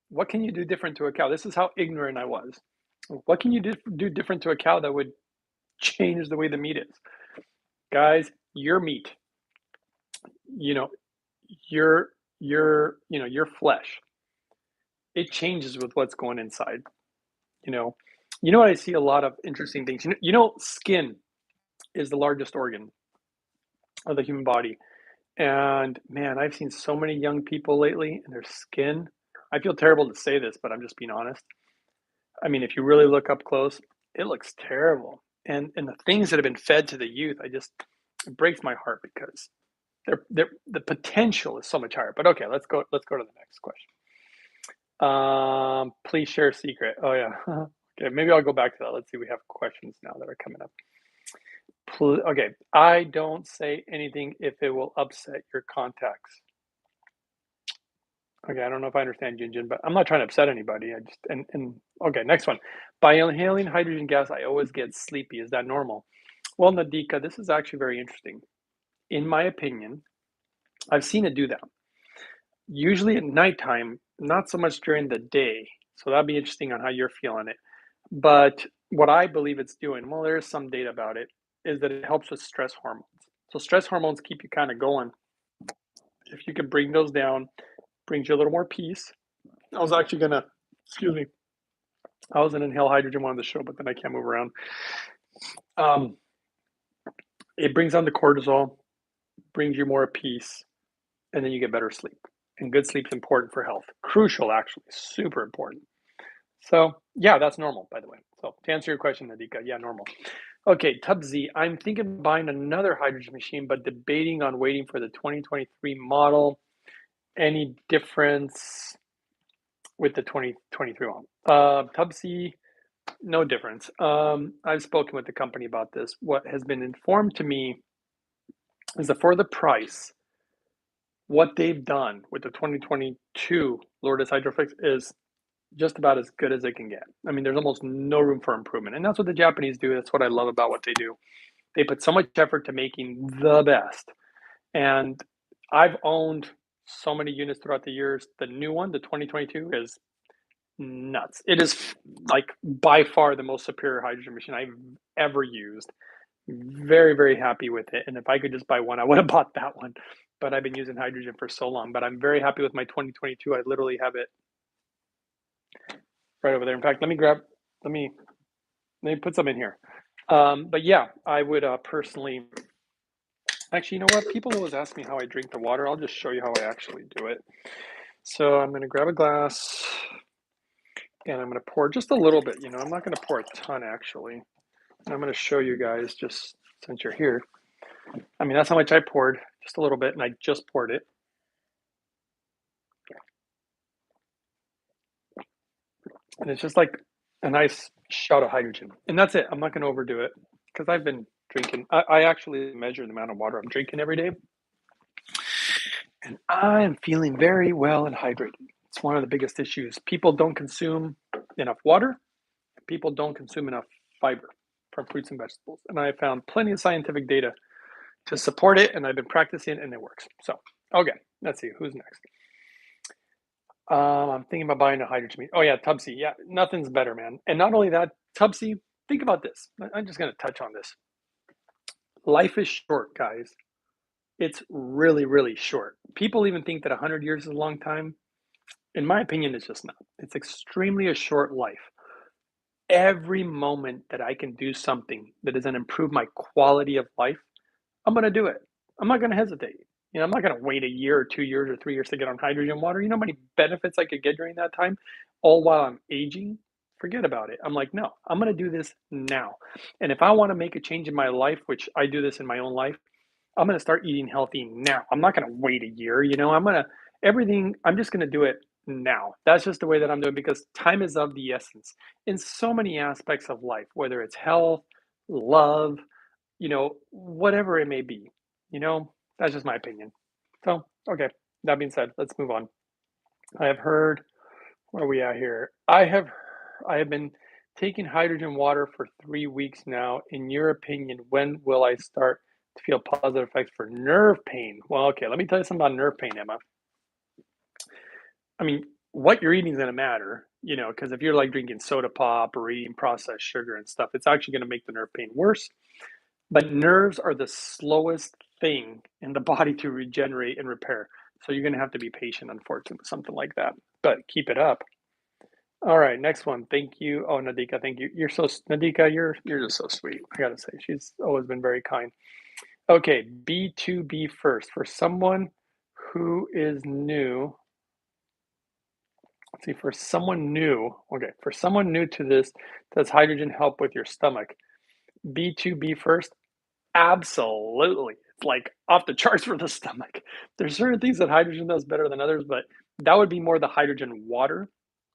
Speaker 1: What can you do different to a cow? This is how ignorant I was. What can you do different to a cow that would change the way the meat is? Guys, your meat, you know, your flesh, it changes with what's going inside. You know, what I see a lot of interesting things. Skin is the largest organ of the human body. And man, I've seen so many young people lately and their skin. I feel terrible to say this, but I'm just being honest. I mean, if you really look up close, it looks terrible. And the things that have been fed to the youth, it breaks my heart because the potential is so much higher. But okay, let's go to the next question. Please share a secret. Oh yeah. Okay, maybe I'll go back to that. Let's see. We have questions now that are coming up. Okay, I don't say anything if it will upset your contacts. Okay, I don't know if I understand Jinjin, but I'm not trying to upset anybody. Okay, next one. By inhaling hydrogen gas, I always get sleepy. Is that normal? Well, Nadika, this is actually very interesting. In my opinion, I've seen it do that. Usually at nighttime, not so much during the day. So that'd be interesting on how you're feeling it. But what I believe it's doing, well, there's some data about it, is that it helps with stress hormones. So stress hormones keep you kind of going. If you can bring those down, brings you a little more peace. I was actually gonna, excuse me, I was gonna inhale hydrogen one on the show, but then I can't move around. Um, it brings down the cortisol, brings you more peace, and then you get better sleep. And good sleep is important for health. Crucial, actually, super important. So, yeah, that's normal, by the way. So, to answer your question, Nadika, yeah, normal. Okay, Tubsy, I'm thinking of buying another hydrogen machine, but debating on waiting for the 2023 model. Any difference with the 2023 one? Tubsy, no difference. I've spoken with the company about this. What has been informed to me is that for the price, what they've done with the 2022 Lourdes Hydrofix is just about as good as they can get. I mean, there's almost no room for improvement. And that's what the Japanese do. That's what I love about what they do. They put so much effort to making the best. And I've owned so many units throughout the years. The new one, the 2022, is nuts. It is like by far the most superior hydrogen machine I've ever used. Very, very happy with it. And if I could just buy one, I would have bought that one. But I've been using hydrogen for so long. But I'm very happy with my 2022. I literally have it right over there. In fact, let me put some in here. But yeah, I would personally, actually, you know what? People always ask me how I drink the water. I'll just show you how I actually do it. So I'm going to grab a glass and I'm going to pour just a little bit. You know, I'm not going to pour a ton actually. And I'm going to show you guys just since you're here. I mean, that's how much I poured, just a little bit, and I just poured it. And it's just like a nice shot of hydrogen. And that's it. I'm not going to overdo it because I've been drinking. I actually measure the amount of water I'm drinking every day. And I am feeling very well and hydrated. It's one of the biggest issues. People don't consume enough water. People don't consume enough fiber from fruits and vegetables. And I found plenty of scientific data to support it. And I've been practicing and it works. So, okay, let's see who's next. I'm thinking about buying a hydrogen meat. Oh yeah, Tubsy. Yeah, nothing's better, man. And not only that, Tubsy, think about this. I'm just going to touch on this. Life is short, guys. It's really, really short. People even think that 100 years is a long time. In my opinion, it's just not. It's extremely a short life. Every moment that I can do something that is going to improve my quality of life, I'm going to do it. I'm not going to hesitate. You know, I'm not going to wait a year or 2 years or 3 years to get on hydrogen water. You know how many benefits I could get during that time, all while I'm aging? Forget about it. I'm like, no, I'm going to do this now. And if I want to make a change in my life, which I do this in my own life, I'm going to start eating healthy now. I'm not going to wait a year. You know, I'm just going to do it now. That's just the way that I'm doing because time is of the essence in so many aspects of life, whether it's health, love, you know, whatever it may be. You know, that's just my opinion. So, okay. That being said, let's move on. I have heard, where are we at here? I have been taking hydrogen water for 3 weeks now. In your opinion, when will I start to feel positive effects for nerve pain? Well, okay, let me tell you something about nerve pain, Emma. I mean, what you're eating is going to matter, you know, because if you're like drinking soda pop or eating processed sugar and stuff, it's actually going to make the nerve pain worse. But nerves are the slowest thing in the body to regenerate and repair. So you're going to have to be patient, unfortunately, with something like that. But keep it up. All right, next one. Thank you. Oh, Nadika, thank you. Nadika, you're just so sweet. I gotta say, she's always been very kind. Okay, B2B first. For someone who is new, let's see, for someone new, okay, for someone new to this, does hydrogen help with your stomach? B2B first? Absolutely. It's like off the charts for the stomach. There's certain things that hydrogen does better than others, but that would be more the hydrogen water.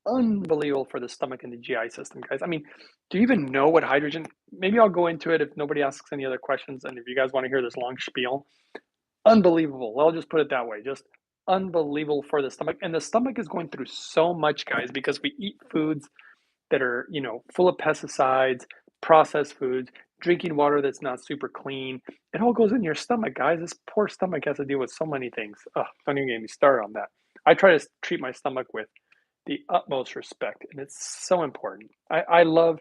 Speaker 1: Unbelievable for the stomach and the GI system, guys. I mean, do you even know what hydrogen? Maybe I'll go into it if nobody asks any other questions, and if you guys want to hear this long spiel, unbelievable. I'll just put it that way. Just unbelievable for the stomach, and the stomach is going through so much, guys, because we eat foods that are, you know, full of pesticides, processed foods, drinking water that's not super clean. It all goes in your stomach, guys. This poor stomach has to deal with so many things. Oh, don't even get me started on that. I try to treat my stomach with the utmost respect, and it's so important. I love,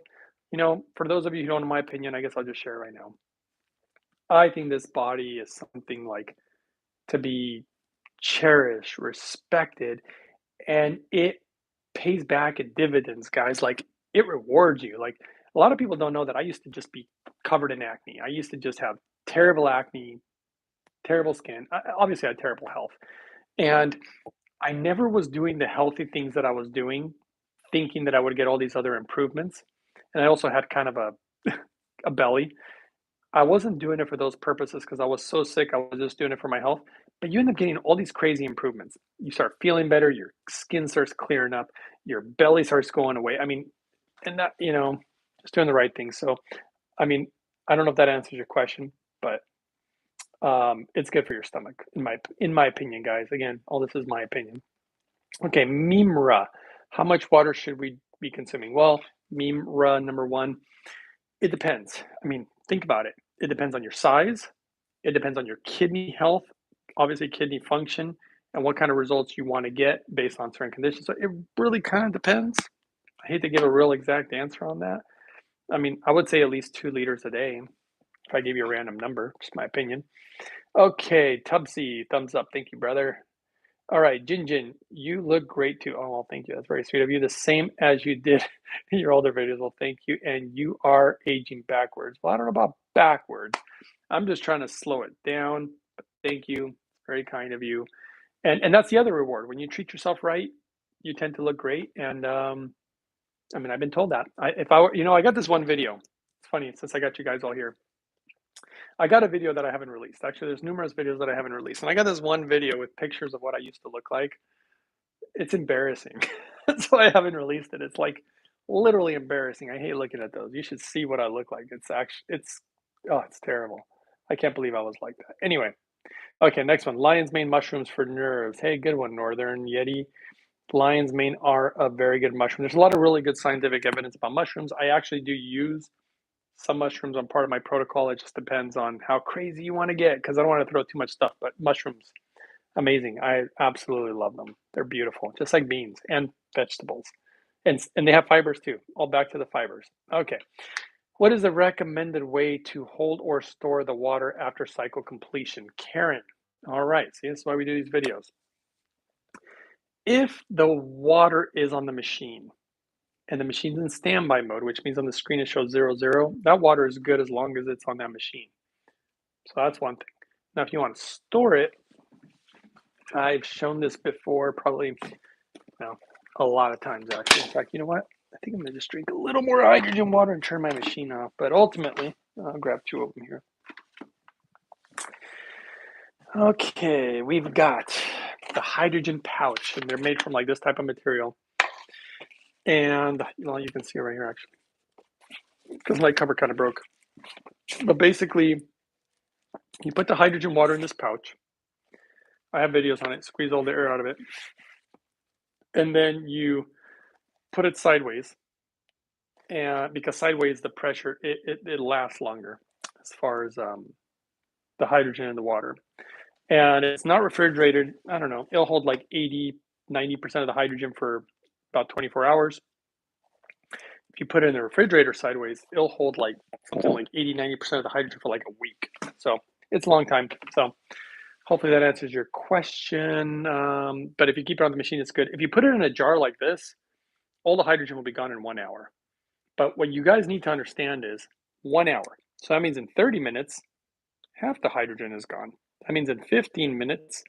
Speaker 1: you know, for those of you who don't know my opinion, I guess I'll just share it right now. I think this body is something like to be cherished, respected, and it pays back in dividends, guys. Like it rewards you. Like A lot of people don't know that I used to just be covered in acne. I used to just have terrible acne, terrible skin. Obviously, I had terrible health. And I never was doing the healthy things that I was doing, thinking that I would get all these other improvements. And I also had kind of a belly. I wasn't doing it for those purposes because I was so sick. I was just doing it for my health. But you end up getting all these crazy improvements. You start feeling better. Your skin starts clearing up. Your belly starts going away. I mean, and that, just doing the right thing. So, I mean, I don't know if that answers your question, but it's good for your stomach, in my opinion, guys. Again, all this is my opinion. Okay, Mimra. How much water should we be consuming? Well, Mimra number one, it depends. I mean, think about it. It depends on your size. It depends on your kidney health, obviously kidney function, and what kind of results you want to get based on certain conditions. So it really kind of depends. I hate to give a real exact answer on that. I mean, I would say at least 2 liters a day if I gave you a random number, just my opinion. Okay, Tubsy, thumbs up. Thank you, brother. All right, Jinjin, you look great too. Oh, well, thank you. That's very sweet of you. The same as you did in your older videos. Well, thank you. And you are aging backwards. Well, I don't know about backwards. I'm just trying to slow it down. But thank you. Very kind of you. And that's the other reward. When you treat yourself right, you tend to look great. And I mean, I've been told that. If I were, I got this one video. It's funny since I got you guys all here. I got a video that I haven't released. Actually, there's numerous videos that I haven't released. And I got this one video with pictures of what I used to look like. It's embarrassing. That's why I haven't released it. It's like literally embarrassing. I hate looking at those. You should see what I look like. It's terrible. I can't believe I was like that. Anyway, okay, next one. Lion's mane mushrooms for nerves. Hey, good one, Northern Yeti. Lion's mane are a very good mushroom. There's a lot of really good scientific evidence about mushrooms. I actually do use some mushrooms on part of my protocol. It just depends on how crazy you want to get because I don't want to throw too much stuff, but mushrooms, amazing. I absolutely love them. They're beautiful, just like beans and vegetables. And they have fibers too. All back to the fibers. Okay. What is the recommended way to hold or store the water after cycle completion? Karen. All right. See, this is why we do these videos. If the water is on the machine and the machine's in standby mode, which means on the screen it shows 00, that water is good as long as it's on that machine. So that's one thing. Now, if you want to store it, I've shown this before, probably a lot of times actually. In fact, you know what? I think I'm gonna just drink a little more hydrogen water and turn my machine off. But ultimately, I'll grab 2 of them here. Okay, we've got the hydrogen pouch, and they're made from like this type of material. And you can see it right here actually, because my cover kind of broke. But basically, you put the hydrogen water in this pouch. I have videos on it. Squeeze all the air out of it, and then you put it sideways. And because sideways, the pressure it lasts longer as far as the hydrogen in the water. And it's not refrigerated. I don't know. It'll hold like 80-90% of the hydrogen for about 24 hours. If you put it in the refrigerator sideways, it'll hold like something like 80-90% of the hydrogen for like a week. So it's a long time. So hopefully that answers your question. But if you keep it on the machine, it's good. If you put it in a jar like this, all the hydrogen will be gone in 1 hour. But what you guys need to understand is 1 hour. So that means in 30 minutes, half the hydrogen is gone. That means in 15 minutes,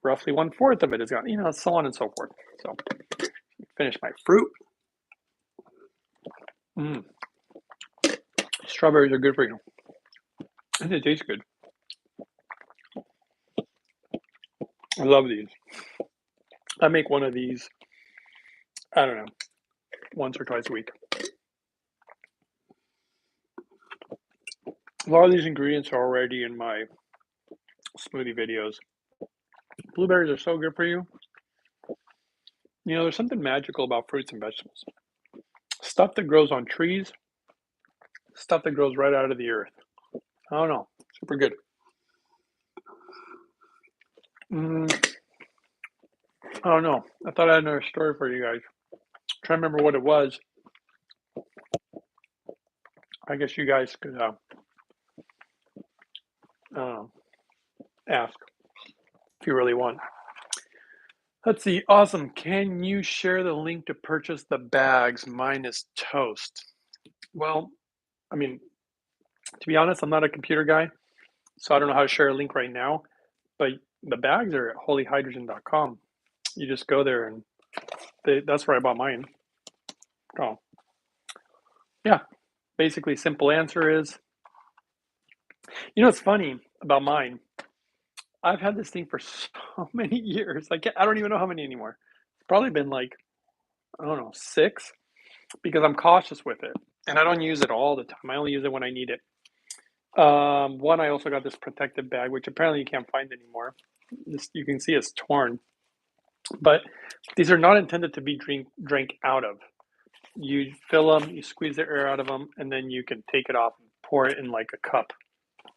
Speaker 1: roughly 1/4 of it is gone, so on and so forth. So finish my fruit. Strawberries are good for you. And they taste good. I love these. I make one of these, I don't know, once or twice a week. A lot of these ingredients are already in my smoothie videos. Blueberries are so good for you. There's something magical about fruits and vegetables. Stuff that grows on trees, stuff that grows right out of the earth. I don't know. Super good. I don't know. I thought I had another story for you guys. I'm trying to remember what it was. I guess you guys could ask if you really want. Let's see. Awesome. Can you share the link to purchase the bags? Mine is toast. Well, I mean, to be honest, I'm not a computer guy, so I don't know how to share a link right now, but the bags are at holyhydrogen.com. You just go there and that's where I bought mine. Oh, yeah. Basically, simple answer is, what's funny about mine? I've had this thing for so many years. I don't even know how many anymore. It's probably been like, I don't know, 6 because I'm cautious with it and I don't use it all the time. I only use it when I need it. One, I also got this protective bag, which apparently you can't find anymore. This you can see it's torn, but these are not intended to be drank out of. You fill them, you squeeze the air out of them, and then you can take it off and pour it in like a cup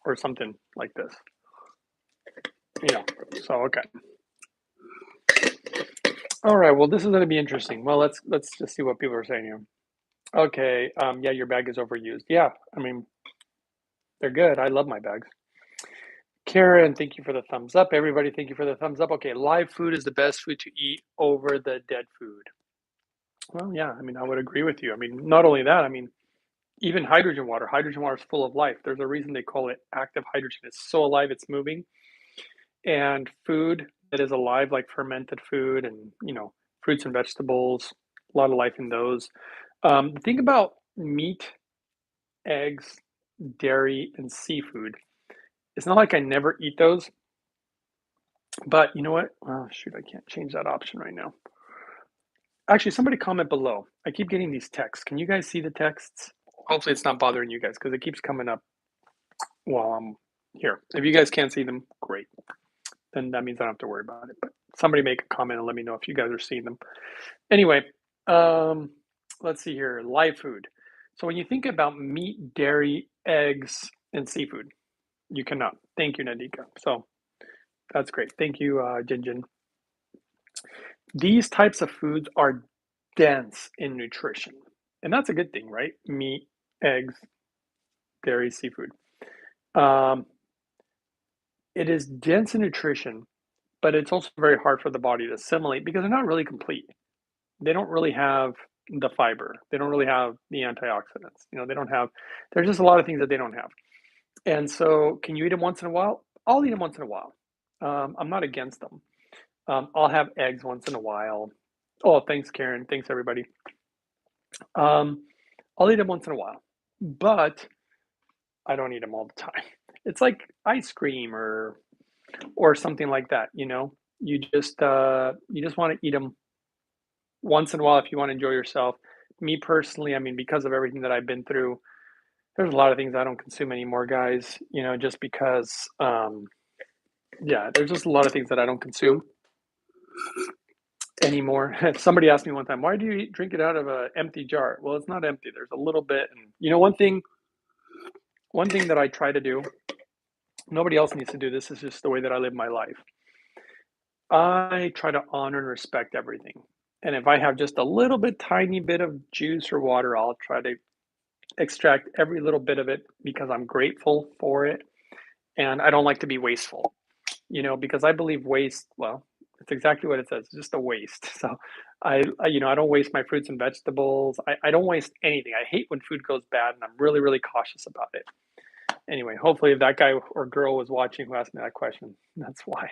Speaker 1: or something like this. So okay. All right. Well, this is going to be interesting. Well, let's just see what people are saying here. Okay. Yeah, your bag is overused. Yeah. I mean, they're good. I love my bags. Karen, thank you for the thumbs up. Everybody, thank you for the thumbs up. Okay, live food is the best food to eat over the dead food. Well, yeah, I mean, I would agree with you. I mean, not only that, I mean, even hydrogen water is full of life. There's a reason they call it active hydrogen. It's so alive, it's moving. And food that is alive, like fermented food and, fruits and vegetables, a lot of life in those. The thing about meat, eggs, dairy, and seafood, it's not like I never eat those, but you know what? Oh, shoot, I can't change that option right now. Actually, somebody comment below. I keep getting these texts. Can you guys see the texts? Hopefully it's not bothering you guys because it keeps coming up while I'm here. If you guys can't see them, great. Then that means I don't have to worry about it. But somebody make a comment and let me know if you guys are seeing them. Anyway, let's see here. Live food. So when you think about meat, dairy, eggs, and seafood, you cannot. Thank you, Nadika. So that's great. Thank you, Jinjin. These types of foods are dense in nutrition. And that's a good thing, right? Meat, eggs, dairy, seafood. It is dense in nutrition, but it's also very hard for the body to assimilate because they're not really complete. They don't really have the fiber. They don't really have the antioxidants. They don't have, there's just a lot of things that they don't have. And so, can you eat them once in a while? I'll eat them once in a while. I'm not against them. I'll have eggs once in a while. Oh, thanks, Karen. Thanks, everybody. I'll eat them once in a while, but I don't eat them all the time. It's like ice cream or something like that. You just want to eat them once in a while if you want to enjoy yourself. Me personally, I mean, because of everything that I've been through, there's a lot of things I don't consume anymore, guys. Just because, yeah, there's just a lot of things that I don't consume anymore. Somebody asked me one time, why do you drink it out of an empty jar? Well, it's not empty. There's a little bit. And one thing that I try to do, nobody else needs to do this, is just the way that I live my life. I try to honor and respect everything. And if I have just a little bit, tiny bit of juice or water, I'll try to extract every little bit of it because I'm grateful for it. And I don't like to be wasteful, because I believe waste, well, it's exactly what it says, it's just a waste. So I don't waste my fruits and vegetables. I don't waste anything. I hate when food goes bad and I'm really, really cautious about it. Anyway, hopefully if that guy or girl was watching who asked me that question, that's why.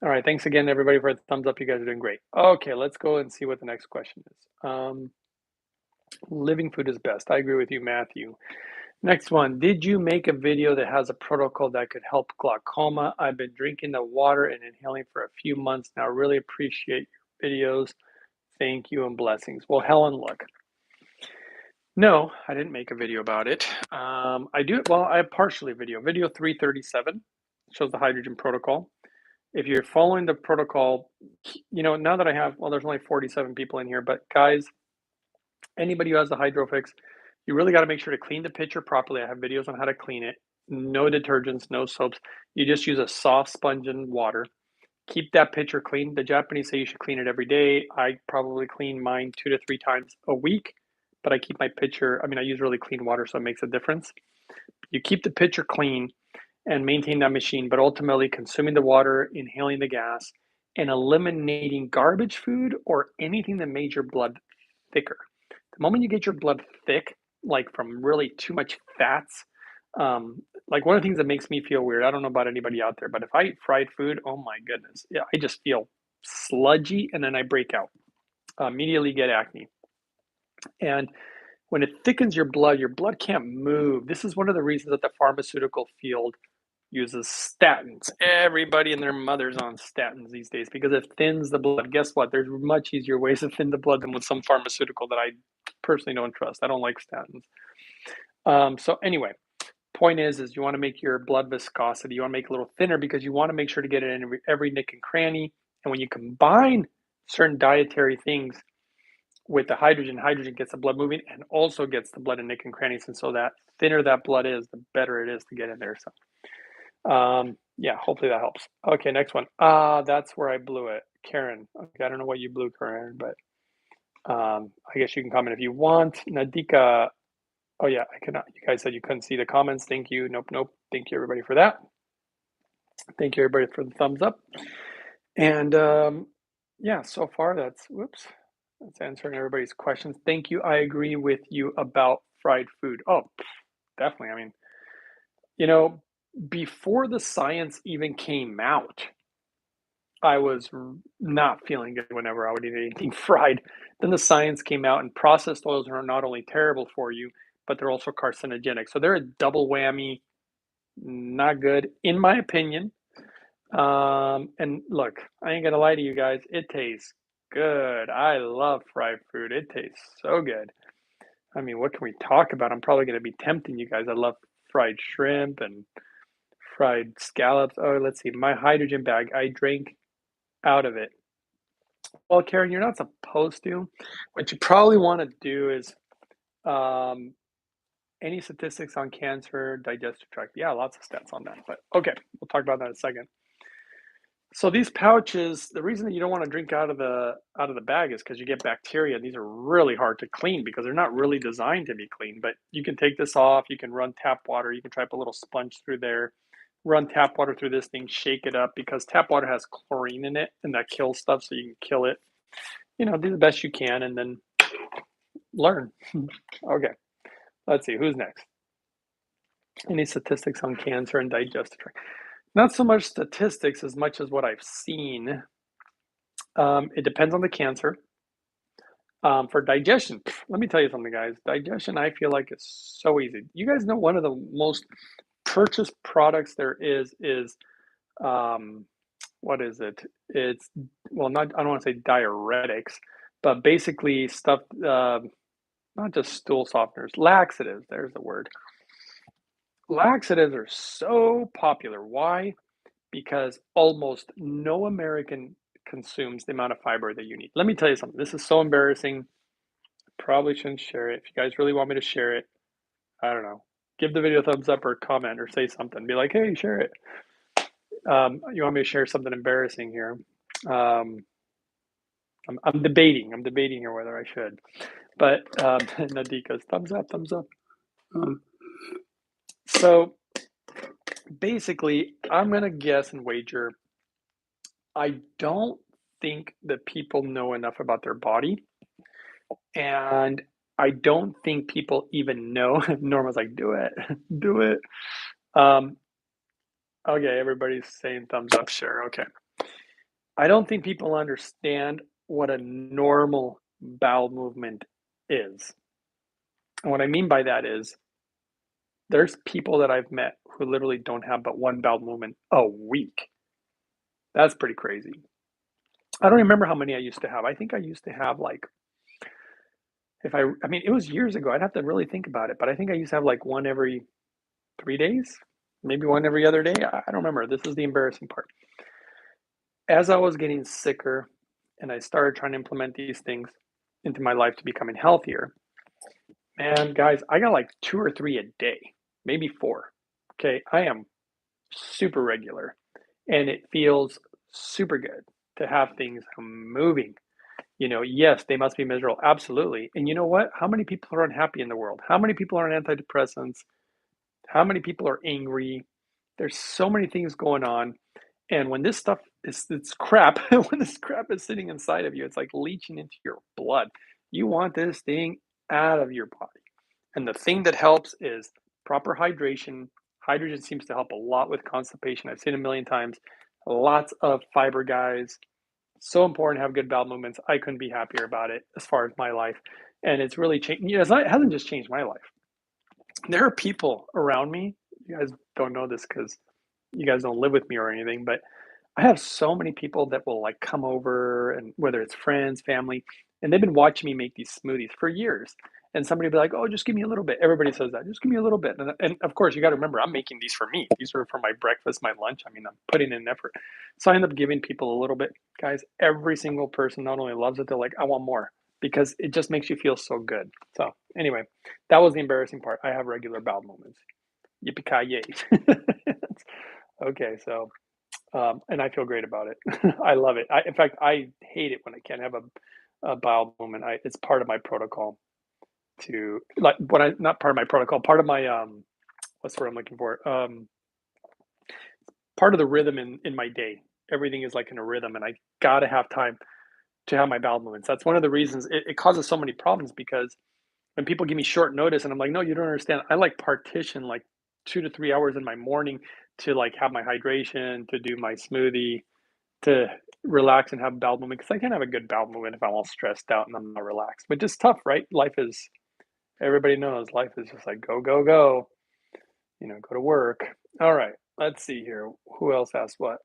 Speaker 1: All right, thanks again, everybody, for the thumbs up. You guys are doing great. Okay, let's go and see what the next question is. Living food is best. I agree with you, Matthew. Next one. Did you make a video that has a protocol that could help glaucoma? I've been drinking the water and inhaling for a few months now. Really appreciate your videos. Thank you and blessings. Well, Helen, look. No, I didn't make a video about it. I have partially video. Video 337 shows the hydrogen protocol. If you're following the protocol, now that there's only 47 people in here, but guys, anybody who has the Hydrofix, you really got to make sure to clean the pitcher properly. I have videos on how to clean it. No detergents, no soaps. You just use a soft sponge and water. Keep that pitcher clean. The Japanese say you should clean it every day. I probably clean mine 2 to 3 times a week, but I keep my pitcher, I use really clean water, so it makes a difference. You keep the pitcher clean and maintain that machine, but ultimately consuming the water, inhaling the gas, and eliminating garbage food or anything that made your blood thicker. The moment you get your blood thick, like from really too much fats. Like one of the things that makes me feel weird, I don't know about anybody out there, but if I eat fried food, oh my goodness, yeah, I just feel sludgy and then I break out, immediately get acne. And when it thickens your blood can't move. This is one of the reasons that the pharmaceutical field uses statins. Everybody and their mother's on statins these days because it thins the blood. Guess what? There's much easier ways to thin the blood than with some pharmaceutical that I personally don't trust. I don't like statins. So anyway, point is you want to make your blood viscosity, you want to make it a little thinner because you want to make sure to get it in every nick and cranny. And when you combine certain dietary things with the hydrogen gets the blood moving and also gets the blood in nick and crannies. And so that thinner that blood is, the better it is to get in there. So, yeah, hopefully that helps. Okay, next one. That's where I blew it. Karen. Okay, I don't know what you blew, Karen, but I guess you can comment if you want. Nadika. Oh yeah, I cannot. You guys said you couldn't see the comments. Thank you. Nope. Thank you everybody for that. Thank you everybody for the thumbs up. And yeah, so far that's that's answering everybody's questions. Thank you. I agree with you about fried food. Oh, definitely. I mean, you know, before the science even came out, I was not feeling good whenever I would eat anything fried. Then the science came out, and processed oils are not only terrible for you, but they're also carcinogenic. So they're a double whammy, not good, in my opinion. And look, I ain't gonna lie to you guys, it tastes good. I love fried food. It tastes so good. I mean, what can we talk about? I'm probably gonna be tempting you guys. I love fried shrimp and fried scallops. Oh, let's see. My hydrogen bag, I drank out of it. Well, Karen, you're not supposed to. What you probably want to do is um, any statistics on cancer, digestive tract. Yeah, lots of stats on that. But okay, we'll talk about that in a second. So these pouches, the reason that you don't want to drink out of the bag is because you get bacteria. These are really hard to clean because they're not really designed to be clean. But you can take this off. You can run tap water. You can try to put a little sponge through there. Run tap water through this thing. Shake it up because tap water has chlorine in it, and that kills stuff. So you can kill it. Do the best you can, and then learn. Okay, let's see who's next. Any statistics on cancer and digestive tract? Not so much statistics as much as what I've seen. It depends on the cancer. For digestion, let me tell you something, guys. Digestion, I feel like it's so easy. You guys know one of the most purchased products there is what is it? It's well, not I don't want to say diuretics, but basically stuff. Not just stool softeners, laxatives. There's the word. Laxatives are so popular. Why? Because almost no American consumes the amount of fiber that you need. Let me tell you something. This is so embarrassing. Probably shouldn't share it. If you guys really want me to share it, I don't know. Give the video a thumbs up or comment or say something. Be like, hey, share it. You want me to share something embarrassing here? Um, I'm debating. I'm debating here whether I should. But Nadika's thumbs up, thumbs up. So basically, I'm going to guess and wager. I don't think that people know enough about their body. And I don't think people even know. Norma's like, do it, do it. Um, okay, everybody's saying thumbs up, sure. Okay. I don't think people understand what a normal bowel movement is. And what I mean by that is there's people that I've met who literally don't have but one bowel movement a week. That's pretty crazy. I don't remember how many I used to have. I think I used to have like, I mean, it was years ago. I'd have to really think about it, but I think I used to have like one every 3 days, maybe one every other day. I don't remember. This is the embarrassing part. As I was getting sicker and I started trying to implement these things into my life to becoming healthier, man, guys, I got like two or three a day, maybe four. Okay, I am super regular and it feels super good to have things moving. Yes, they must be miserable. Absolutely. And you know what? How many people are unhappy in the world? How many people are on antidepressants? How many people are angry? There's so many things going on. And when this stuff is it's crap, when this crap is sitting inside of you, it's like leaching into your blood. You want this thing out of your body. And the thing that helps is proper hydration. Hydrogen seems to help a lot with constipation. I've seen it a million times. Lots of fiber, guys. So important to have good bowel movements. I couldn't be happier about it as far as my life. And it's really changed. You know, it hasn't just changed my life. There are people around me. You guys don't know this because you guys don't live with me or anything, but I have so many people that will like come over, and whether it's friends, family, and they've been watching me make these smoothies for years. And somebody will be like, "Oh, just give me a little bit." Everybody says that. Just give me a little bit. And of course, you got to remember, I'm making these for me. These are for my breakfast, my lunch. I mean, I'm putting in effort. So I end up giving people a little bit. Guys, every single person not only loves it, they're like, "I want more," because it just makes you feel so good. So anyway, that was the embarrassing part. I have regular bowel movements. Yippee-ki-yay. Okay, so and I feel great about it. I love it. In fact, I hate it when I can't have a bowel movement. It's part of my protocol to like when I not part of my protocol, part of my what's the word I'm looking for? Part of the rhythm in my day. Everything is like in a rhythm, and I gotta have time to have my bowel movements. That's one of the reasons it causes so many problems because when people give me short notice and I'm like, no, you don't understand. I like partition like 2 to 3 hours in my morning to like have my hydration, to do my smoothie, to relax and have bowel movement because I can't have a good bowel movement if I'm all stressed out and I'm not relaxed. But just tough, right? Life is everybody knows life is just like go, go, go, go to work. All right, let's see here. Who else asked what?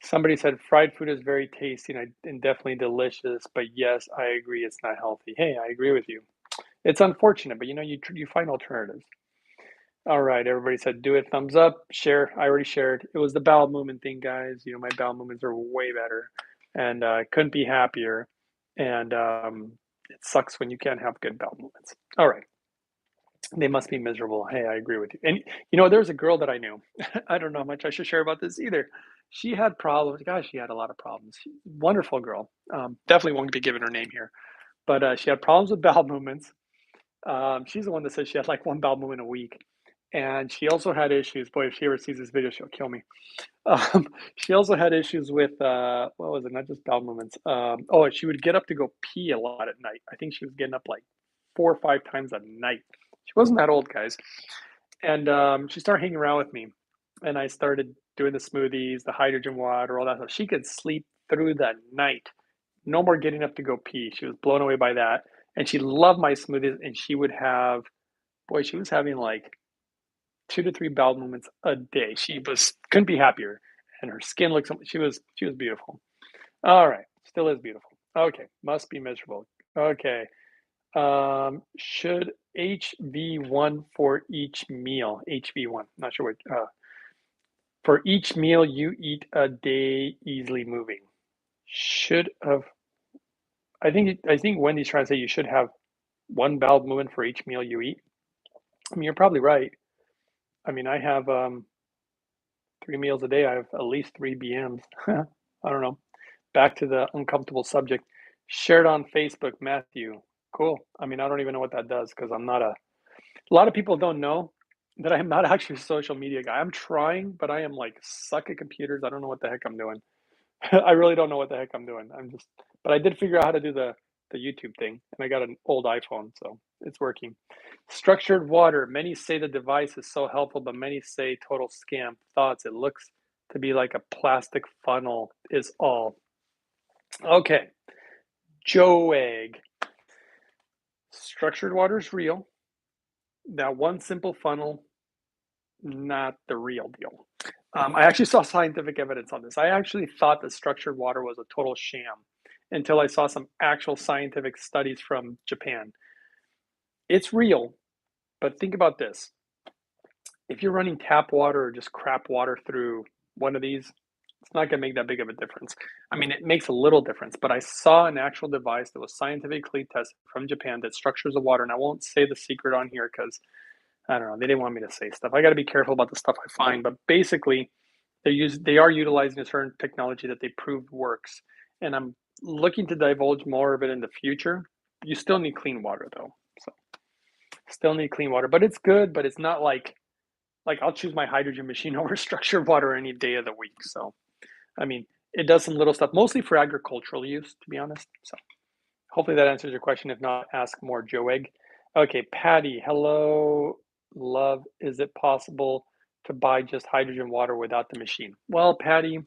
Speaker 1: Somebody said fried food is very tasty and definitely delicious, but yes, I agree it's not healthy. Hey, I agree with you. It's unfortunate, but you find alternatives. All right, everybody said do it. Thumbs up, share. I already shared. It was the bowel movement thing, guys. My bowel movements are way better, and I couldn't be happier. And it sucks when you can't have good bowel movements. All right, they must be miserable. Hey, I agree with you. And there's a girl that I knew. I don't know how much I should share about this either. She had problems. Gosh, she had a lot of problems. Wonderful girl. Definitely won't be giving her name here, but she had problems with bowel movements. She's the one that says she had like one bowel movement a week. And she also had issues. Boy, if she ever sees this video, she'll kill me. She also had issues with what was it? Not just bowel movements. Oh, she would get up to go pee a lot at night. I think she was getting up like 4 or 5 times a night. She wasn't that old, guys. And she started hanging around with me, and I started doing the smoothies, the hydrogen water, all that stuff. She could sleep through the night. No more getting up to go pee. She was blown away by that, and she loved my smoothies. And she would have, boy, she was having like 2 to 3 bowel movements a day. She was couldn't be happier, and her skin looked. She was beautiful. All right, still is beautiful. Okay, must be miserable. Okay, should HV1 for each meal. HV1. Not sure what. For each meal you eat a day, easily moving. Should have. I think Wendy's trying to say you should have one bowel movement for each meal you eat. I mean, you're probably right. I mean, I have 3 meals a day. I have at least 3 BMs. I don't know. Back to the uncomfortable subject. Shared on Facebook, Matthew. Cool. I mean, I don't even know what that does because I'm not a lot of people don't know that I am not actually a social media guy. I'm trying, but I am like suck at computers. I don't know what the heck I'm doing. I really don't know what the heck I'm doing. But I did figure out how to do the YouTube thing, and I got an old iPhone, so it's working. Structured water. Many say the device is so helpful, but many say total scam. Thoughts. It looks to be like a plastic funnel is all. Okay. Joe Egg. Structured water is real. That one simple funnel, not the real deal. I actually saw scientific evidence on this. I actually thought that structured water was a total sham until I saw some actual scientific studies from Japan. It's real, but think about this. If you're running tap water or just crap water through one of these, it's not going to make that big of a difference. I mean, it makes a little difference, but I saw an actual device that was scientifically tested from Japan that structures the water. And I won't say the secret on here because I don't know, they didn't want me to say stuff. I got to be careful about the stuff I find, but basically, they are utilizing a certain technology that they proved works, and I'm looking to divulge more of it in the future. You still need clean water though, so still need clean water, but it's good. But it's not like I'll choose my hydrogen machine over structured water any day of the week. So I mean, it does some little stuff, mostly for agricultural use, to be honest. So hopefully that answers your question. If not, ask more, Joe Egg. Okay, Patty, hello, love. Is it possible to buy just hydrogen water without the machine? Well, Patty, you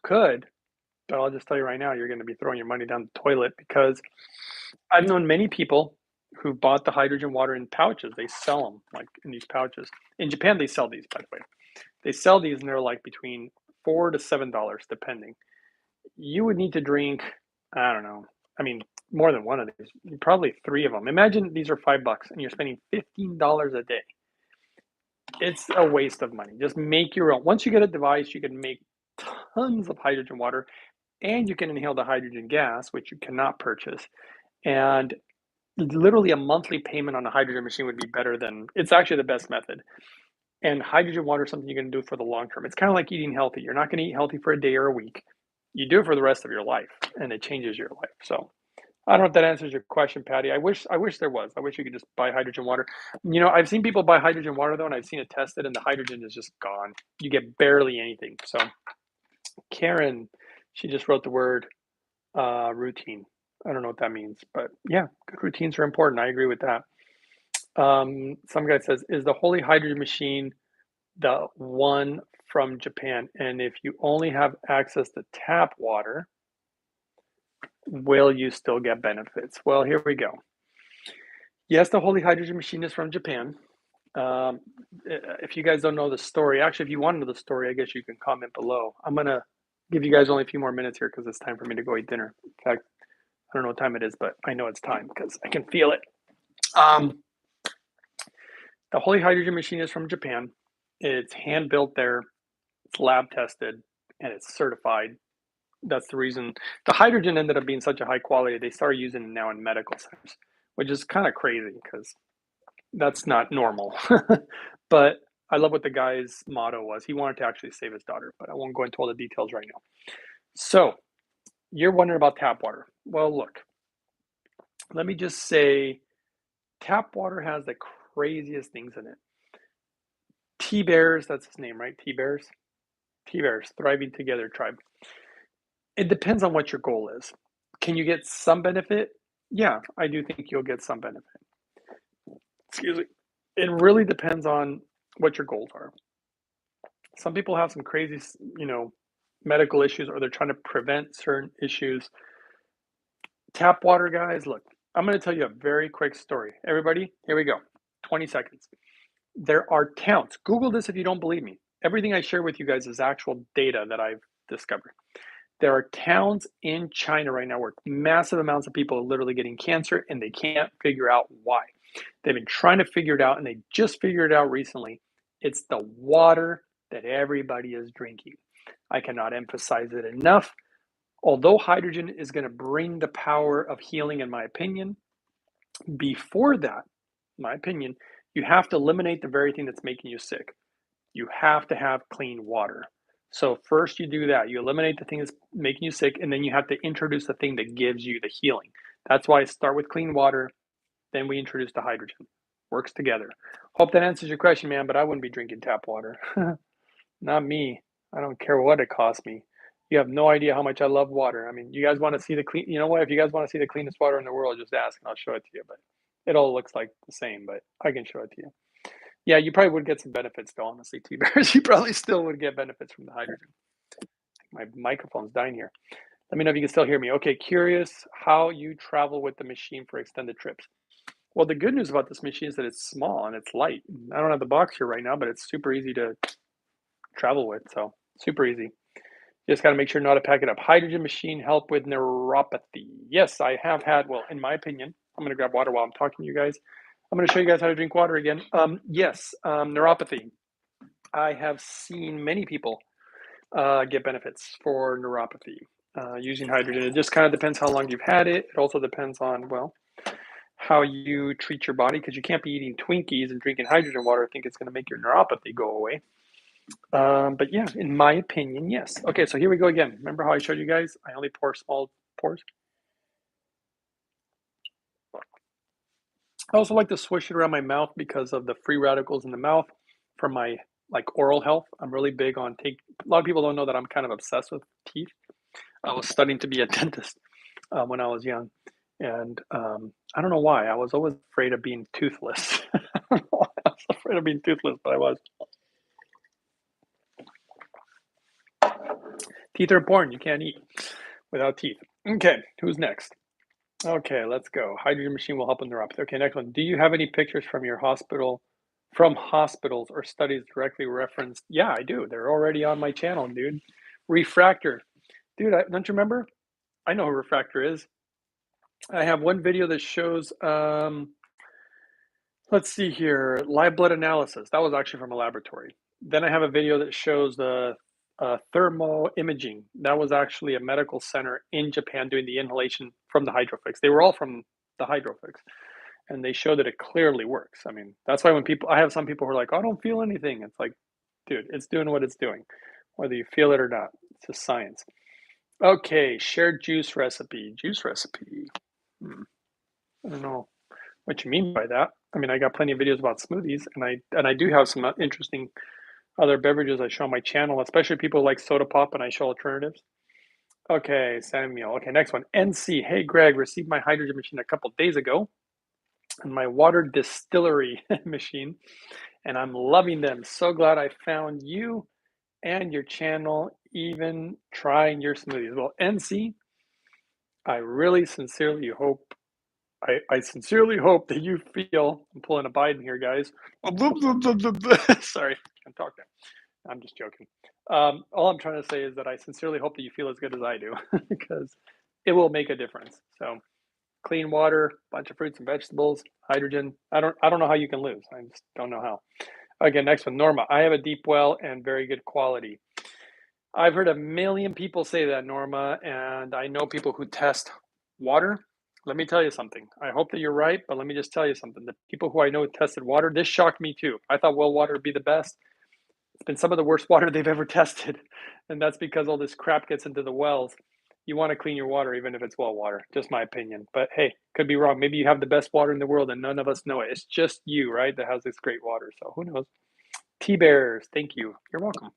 Speaker 1: could, but I'll just tell you right now, you're going to be throwing your money down the toilet because I've known many people who bought the hydrogen water in pouches. They sell them like in these pouches. In Japan, they sell these, by the way. They sell these and they're like between $4 to $7, depending. You would need to drink, I don't know, I mean, more than one of these, probably three of them. Imagine these are $5 and you're spending $15 a day. It's a waste of money. Just make your own. Once you get a device, you can make tons of hydrogen water and you can inhale the hydrogen gas, which you cannot purchase. And literally a monthly payment on a hydrogen machine would be better than it's actually the best method. And hydrogen water is something you're going to do for the long term. It's kind of like eating healthy. You're not going to eat healthy for a day or a week. You do it for the rest of your life, and it changes your life. So I don't know if that answers your question, Patty. I wish there was. I wish you could just buy hydrogen water. I've seen people buy hydrogen water though, and I've seen it tested, and the hydrogen is just gone. You get barely anything. So Karen, she just wrote the word routine. I don't know what that means, but yeah, good routines are important. I agree with that. Some guy says, "Is the Holy Hydrogen machine the one from Japan? And if you only have access to tap water, will you still get benefits?" Well, here we go. Yes, the Holy Hydrogen machine is from Japan. Um, if you guys don't know the story, actually, if you want to know the story, I guess you can comment below. I'm gonna give you guys only a few more minutes here because it's time for me to go eat dinner. In fact, I don't know what time it is, but I know it's time because I can feel it. Um, the Holy Hydrogen machine is from Japan. It's hand built there, it's lab tested, and it's certified. That's the reason the hydrogen ended up being such a high quality. They started using it now in medical centers, which is kind of crazy because that's not normal. But I love what the guy's motto was. He wanted to actually save his daughter, but I won't go into all the details right now. So you're wondering about tap water. Well, look, let me just say tap water has the craziest things in it. T Bears, that's his name, right? T Bears? T Bears, Thriving Together Tribe. It depends on what your goal is. Can you get some benefit? Yeah, I do think you'll get some benefit. Excuse me. It really depends on what your goals are. Some people have some crazy, medical issues or they're trying to prevent certain issues. Tap water, guys, look, I'm going to tell you a very quick story. Everybody, here we go. 20 seconds. There are towns. Google this if you don't believe me. Everything I share with you guys is actual data that I've discovered. There are towns in China right now where massive amounts of people are literally getting cancer and they can't figure out why. They've been trying to figure it out and they just figured it out recently. It's the water that everybody is drinking. I cannot emphasize it enough. Although hydrogen is going to bring the power of healing, in my opinion, before that, my opinion, you have to eliminate the very thing that's making you sick. You have to have clean water. So first you do that. You eliminate the thing that's making you sick, and then you have to introduce the thing that gives you the healing. That's why I start with clean water, then we introduce the hydrogen. Works together. Hope that answers your question, man, but I wouldn't be drinking tap water. Not me. I don't care what it costs me. You have no idea how much I love water. I mean, you guys want to see the clean, you know what? If you guys want to see the cleanest water in the world, just ask and I'll show it to you. But it all looks like the same, but I can show it to you. Yeah, you probably would get some benefits though, honestly, T-Bears. You probably still would get benefits from the hydrogen. My microphone's dying here. Let me know if you can still hear me. Okay, curious how you travel with the machine for extended trips. Well, the good news about this machine is that it's small and it's light. I don't have the box here right now, but it's super easy to travel with. So super easy. Just got to make sure not to pack it up. Hydrogen machine help with neuropathy. Yes, I have had, well, in my opinion, I'm going to grab water while I'm talking to you guys. I'm going to show you guys how to drink water again. Yes, neuropathy. I have seen many people get benefits for neuropathy using hydrogen. It just kind of depends how long you've had it. It also depends on, well, how you treat your body because you can't be eating Twinkies and drinking hydrogen water. I think it's going to make your neuropathy go away. But yeah, in my opinion, yes. Okay, so here we go again. Remember how I showed you guys? I only pour small pours. I also like to swish it around my mouth because of the free radicals in the mouth for my like oral health. I'm really big on take. A lot of people don't know that I'm kind of obsessed with teeth. I was studying to be a dentist when I was young, And I don't know why. I was always afraid of being toothless. I don't know why I was afraid of being toothless, but I was. Teeth are important. You can't eat without teeth. Okay, who's next? Okay, let's go. Hydrogen machine will help in neuropathy. Okay, next one. Do you have any pictures from your hospital, from hospitals or studies directly referenced? Yeah, I do. They're already on my channel, dude. Refractor. Dude, don't you remember? I know who Refractor is. I have one video that shows, let's see here, live blood analysis. That was actually from a laboratory. Then I have a video that shows the thermal imaging. That was actually a medical center in Japan doing the inhalation from the Hydrofix. They were all from the Hydrofix, and they show that it clearly works. I mean, that's why when people, I have some people who are like, I don't feel anything. It's like, dude, it's doing what it's doing, whether you feel it or not. It's just science. Okay, shared juice recipe. Juice recipe. I don't know what you mean by that. I mean, I got plenty of videos about smoothies, and I do have some interesting other beverages I show on my channel, especially people like soda pop, and I show alternatives. Okay, Samuel. Okay, next one. NC. Hey, Greg, received my hydrogen machine a couple days ago, and my water distillery machine, and I'm loving them. So glad I found you and your channel, even trying your smoothies. Well, NC, I really sincerely hope I sincerely hope that you feel, I'm pulling a Biden here, guys. Sorry, I'm talking. I'm just joking. All I'm trying to say is that I sincerely hope that you feel as good as I do because it will make a difference. So clean water, bunch of fruits and vegetables, hydrogen. I don't know how you can lose. I just don't know how. Okay, next one, Norma. I have a deep well and very good quality. I've heard a million people say that, Norma, and I know people who test water. Let me tell you something. I hope that you're right, but let me just tell you something. The people who I know tested water, this shocked me too. I thought well water would be the best. It's been some of the worst water they've ever tested, and that's because all this crap gets into the wells. You want to clean your water, even if it's well water. Just my opinion. But hey, could be wrong. Maybe you have the best water in the world, and none of us know it. It's just you, right, that has this great water. So who knows? T-Bears, thank you. You're welcome.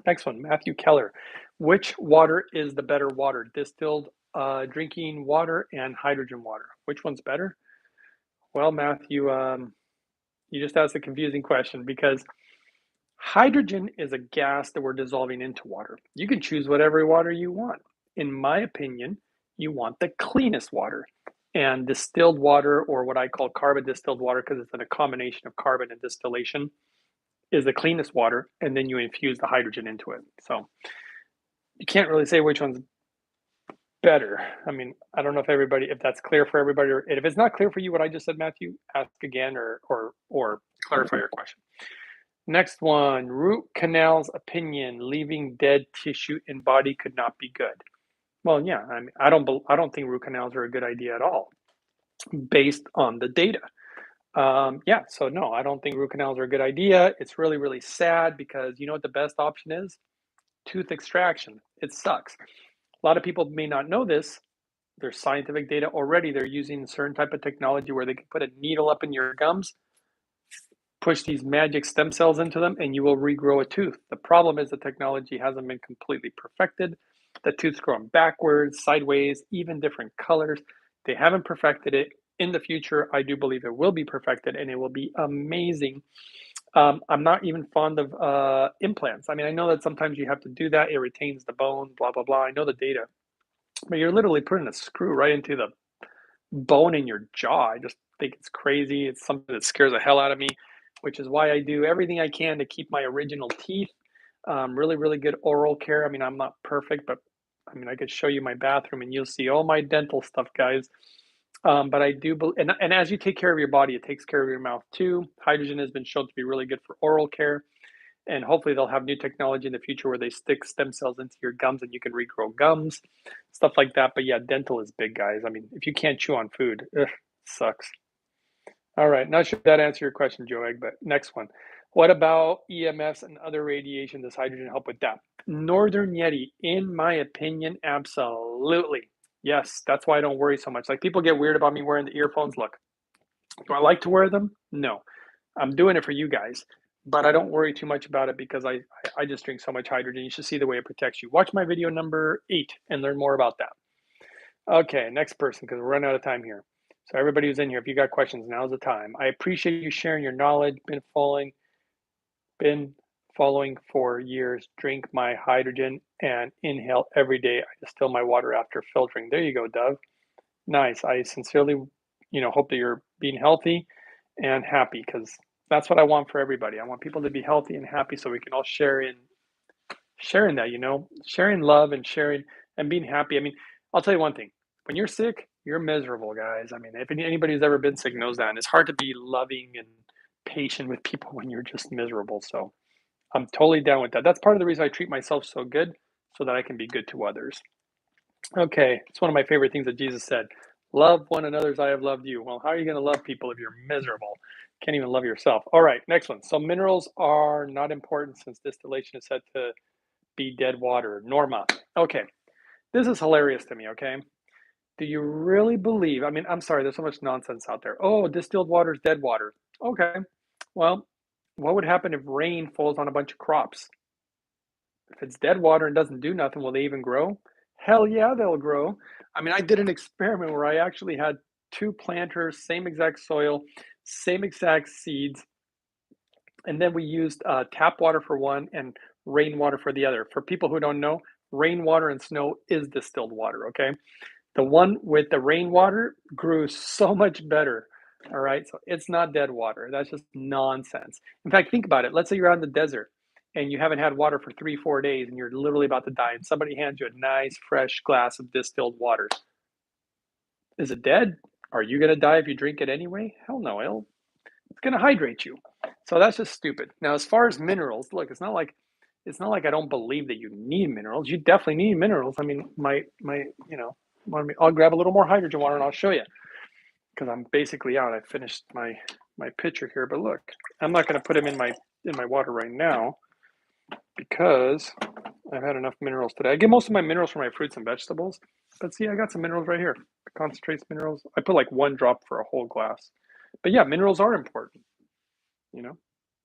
Speaker 1: Next one, Matthew Keller. Which water is the better water? Distilled drinking water and hydrogen water. Which one's better? Well, Matthew, you just asked a confusing question because hydrogen is a gas that we're dissolving into water. You can choose whatever water you want. In my opinion, you want the cleanest water. And distilled water, or what I call carbon distilled water, because it's in a combination of carbon and distillation, is the cleanest water, and then you infuse the hydrogen into it. So you can't really say which one's better. I mean, I don't know if that's clear for everybody, or if it's not clear for you what I just said, Matthew, ask again or clarify your question. Next one, root canals opinion, leaving dead tissue in body could not be good. Well, yeah, I mean, I don't think root canals are a good idea at all, based on the data. Yeah, so no, I don't think root canals are a good idea. It's really, really sad because you know what the best option is? Tooth extraction. It sucks. A lot of people may not know this. There's scientific data already. They're using a certain type of technology where they can put a needle up in your gums, push these magic stem cells into them, and you will regrow a tooth. The problem is the technology hasn't been completely perfected. The tooth's growing backwards, sideways, even different colors. They haven't perfected it. In the future, I do believe it will be perfected and it will be amazing. I'm not even fond of implants. I mean, I know that sometimes you have to do that. It retains the bone, blah, blah, blah. I know the data. But you're literally putting a screw right into the bone in your jaw. I just think it's crazy. It's something that scares the hell out of me, which is why I do everything I can to keep my original teeth. Really, really good oral care. I mean, I'm not perfect, but I mean, I could show you my bathroom and you'll see all my dental stuff, guys. But I do believe, and as you take care of your body, it takes care of your mouth too. Hydrogen has been shown to be really good for oral care. And hopefully they'll have new technology in the future where they stick stem cells into your gums and you can regrow gums, stuff like that. But yeah, dental is big, guys. I mean, if you can't chew on food, sucks. All right, not sure if that answered your question, Joe Egg, but next one. What about EMFs and other radiation? Does hydrogen help with that? Northern Yeti, in my opinion, absolutely. Yes, that's why I don't worry so much. Like people get weird about me wearing the earphones. Look, do I like to wear them? No. I'm doing it for you guys, but I don't worry too much about it because I just drink so much hydrogen. You should see the way it protects you. Watch my video number 8 and learn more about that. Okay, next person, because we're running out of time here. So everybody who's in here, if you got questions, now's the time. I appreciate you sharing your knowledge. Been following for years. Drink my hydrogen and inhale every day. I distill my water after filtering. There you go, Dove. Nice. I sincerely, hope that you're being healthy and happy because that's what I want for everybody. I want people to be healthy and happy so we can all share in sharing that, sharing love and sharing and being happy. I mean, I'll tell you one thing. When you're sick, you're miserable, guys. I mean, if anybody who's ever been sick knows that. And it's hard to be loving and patient with people when you're just miserable. So I'm totally down with that. That's part of the reason I treat myself so good so that I can be good to others. Okay, it's one of my favorite things that Jesus said. Love one another as I have loved you. Well, how are you going to love people if you're miserable? Can't even love yourself. All right, next one. So minerals are not important since distillation is said to be dead water. Norma. Okay, this is hilarious to me, okay? Do you really believe? I mean, I'm sorry, there's so much nonsense out there. Oh, distilled water is dead water. Okay, well, what would happen if rain falls on a bunch of crops? If it's dead water and doesn't do nothing, will they even grow? Hell yeah, they'll grow. I mean, I did an experiment where I actually had two planters, same exact soil, same exact seeds, and then we used tap water for one and rainwater for the other. For people who don't know, rainwater and snow is distilled water, okay? The one with the rainwater grew so much better. All right. So it's not dead water. That's just nonsense. In fact, think about it. Let's say you're out in the desert and you haven't had water for 3, 4 days and you're literally about to die, and somebody hands you a nice, fresh glass of distilled water. Is it dead? Are you going to die if you drink it anyway? Hell no. It's going to hydrate you. So that's just stupid. Now, as far as minerals, look, it's not like I don't believe that you need minerals. You definitely need minerals. I mean, I'll grab a little more hydrogen water and I'll show you because I'm basically out. I finished my pitcher here, but look, I'm not going to put them in my water right now because I've had enough minerals today. I get most of my minerals from my fruits and vegetables, but see, I got some minerals right here. Concentrates minerals. I put like 1 drop for a whole glass. But yeah, minerals are important, you know.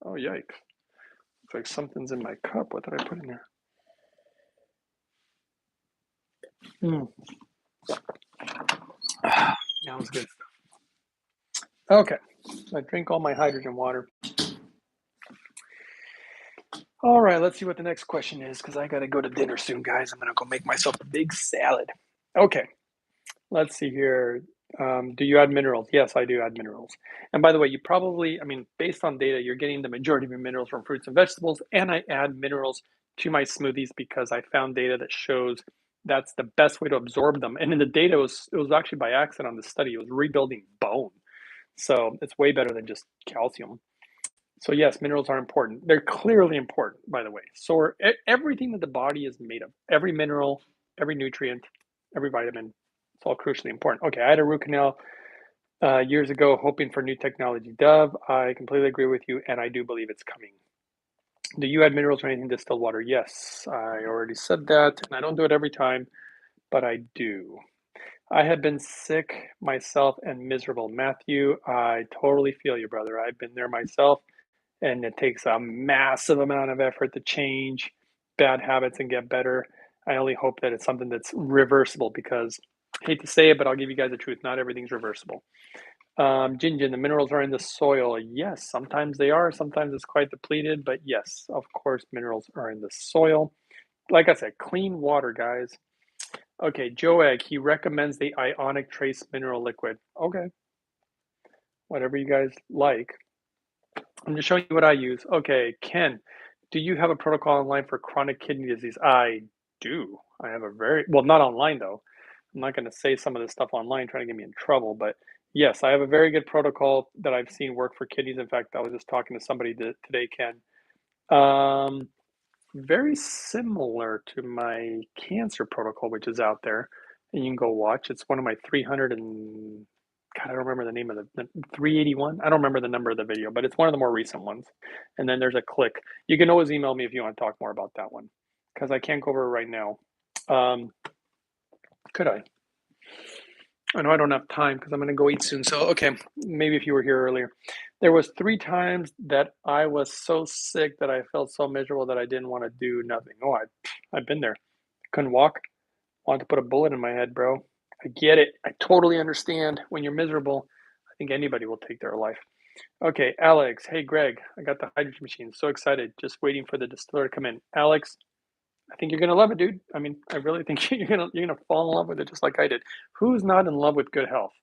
Speaker 1: Oh yikes! Looks like something's in my cup. What did I put in there? Mm. That was good. Okay, so I drink all my hydrogen water. All right, let's see what the next question is because I got to go to dinner soon, guys. I'm going to go make myself a big salad. Okay, let's see here. Do you add minerals? Yes, I do add minerals. And by the way, based on data, you're getting the majority of your minerals from fruits and vegetables. And I add minerals to my smoothies because I found data that shows that's the best way to absorb them. And in the data, it was actually by accident on the study. It was rebuilding bone. So it's way better than just calcium. So yes, minerals are important. They're clearly important, by the way. So everything that the body is made of, every mineral, every nutrient, every vitamin, it's all crucially important. Okay, I had a root canal years ago, hoping for new technology. Dove, I completely agree with you, and I do believe it's coming. Do you add minerals or anything to distilled water? Yes, I already said that, and I don't do it every time, but I do. I have been sick myself and miserable. Matthew, I totally feel you, brother. I've been there myself, and it takes a massive amount of effort to change bad habits and get better. I only hope that it's something that's reversible because I hate to say it, but I'll give you guys the truth. Not everything's reversible. Jinjin, the minerals are in the soil. Yes, sometimes they are. Sometimes it's quite depleted, but yes, of course, minerals are in the soil. Like I said, clean water, guys. Okay, Joe Egg, he recommends the ionic trace mineral liquid. Okay, whatever you guys like. I'm just showing you what I use. Okay, Ken, do you have a protocol online for chronic kidney disease? I do. I have a well, not online though. I'm not going to say some of this stuff online, trying to get me in trouble. But yes, I have a very good protocol that I've seen work for kidneys. In fact, I was just talking to somebody today, Ken. Very similar to my cancer protocol, which is out there, and you can go watch. It's one of my 300 and God, I don't remember the name of the 381. I don't remember the number of the video, but it's one of the more recent ones. And then there's a click. You can always email me if you want to talk more about that one, because I can't go over it right now. Could I? I know I don't have time because I'm going to go eat soon. So, okay, maybe if you were here earlier. There was 3 times that I was so sick that I felt so miserable that I didn't want to do nothing. Oh, I've been there. Couldn't walk. Wanted to put a bullet in my head, bro. I get it. I totally understand. When you're miserable, I think anybody will take their life. Okay, Alex. Hey, Greg. I got the hydrogen machine. So excited. Just waiting for the distiller to come in. Alex, I think you're gonna love it, dude. I mean, I really think you're gonna fall in love with it just like I did. Who's not in love with good health?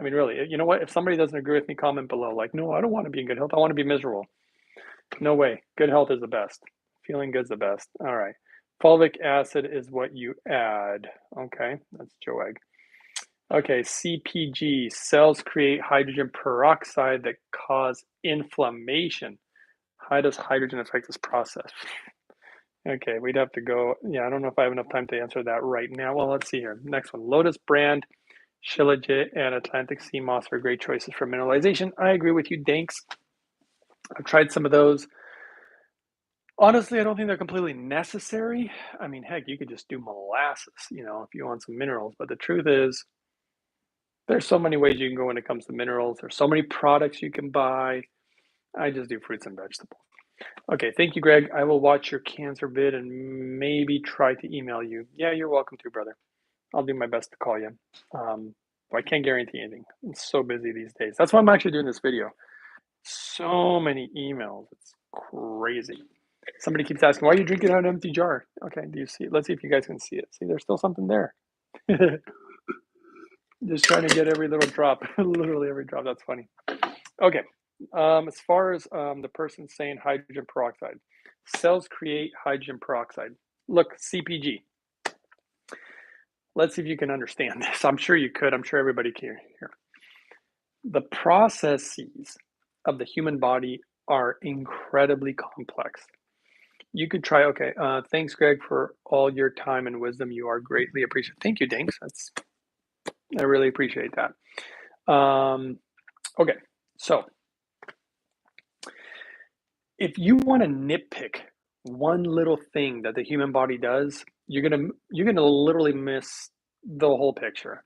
Speaker 1: I mean, really, you know what? If somebody doesn't agree with me, comment below. Like, no, I don't want to be in good health. I want to be miserable. No way. Good health is the best. Feeling good is the best. All right. Fulvic acid is what you add. Okay, that's Joe Egg. Okay, CPG. Cells create hydrogen peroxide that cause inflammation. How does hydrogen affect this process? Okay, we'd have to go. Yeah, I don't know if I have enough time to answer that right now. Well, let's see here. Next one. Lotus brand, Shilajit, and Atlantic sea moss are great choices for mineralization. I agree with you, Danks. I've tried some of those. Honestly, I don't think they're completely necessary. I mean, heck, you could just do molasses, if you want some minerals. But the truth is, there's so many ways you can go when it comes to minerals. There's so many products you can buy. I just do fruits and vegetables. Okay, thank you, Greg. I will watch your cancer vid and maybe try to email you. Yeah, you're welcome to, brother. I'll do my best to call you. I can't guarantee anything. I'm so busy these days. That's why I'm actually doing this video. So many emails. It's crazy. Somebody keeps asking, why are you drinking out of an empty jar? Okay, do you see it? Let's see if you guys can see it. See, there's still something there. Just trying to get every little drop, literally every drop. That's funny. Okay, as far as the person saying hydrogen peroxide, cells create hydrogen peroxide. Look, CPG. Let's see if you can understand this. I'm sure you could. I'm sure everybody can here. The processes of the human body are incredibly complex. You could try, okay, thanks, Greg, for all your time and wisdom. You are greatly appreciated. Thank you, Dinks. I really appreciate that. Okay, so if you want to nitpick one little thing that the human body does, you're gonna literally miss the whole picture.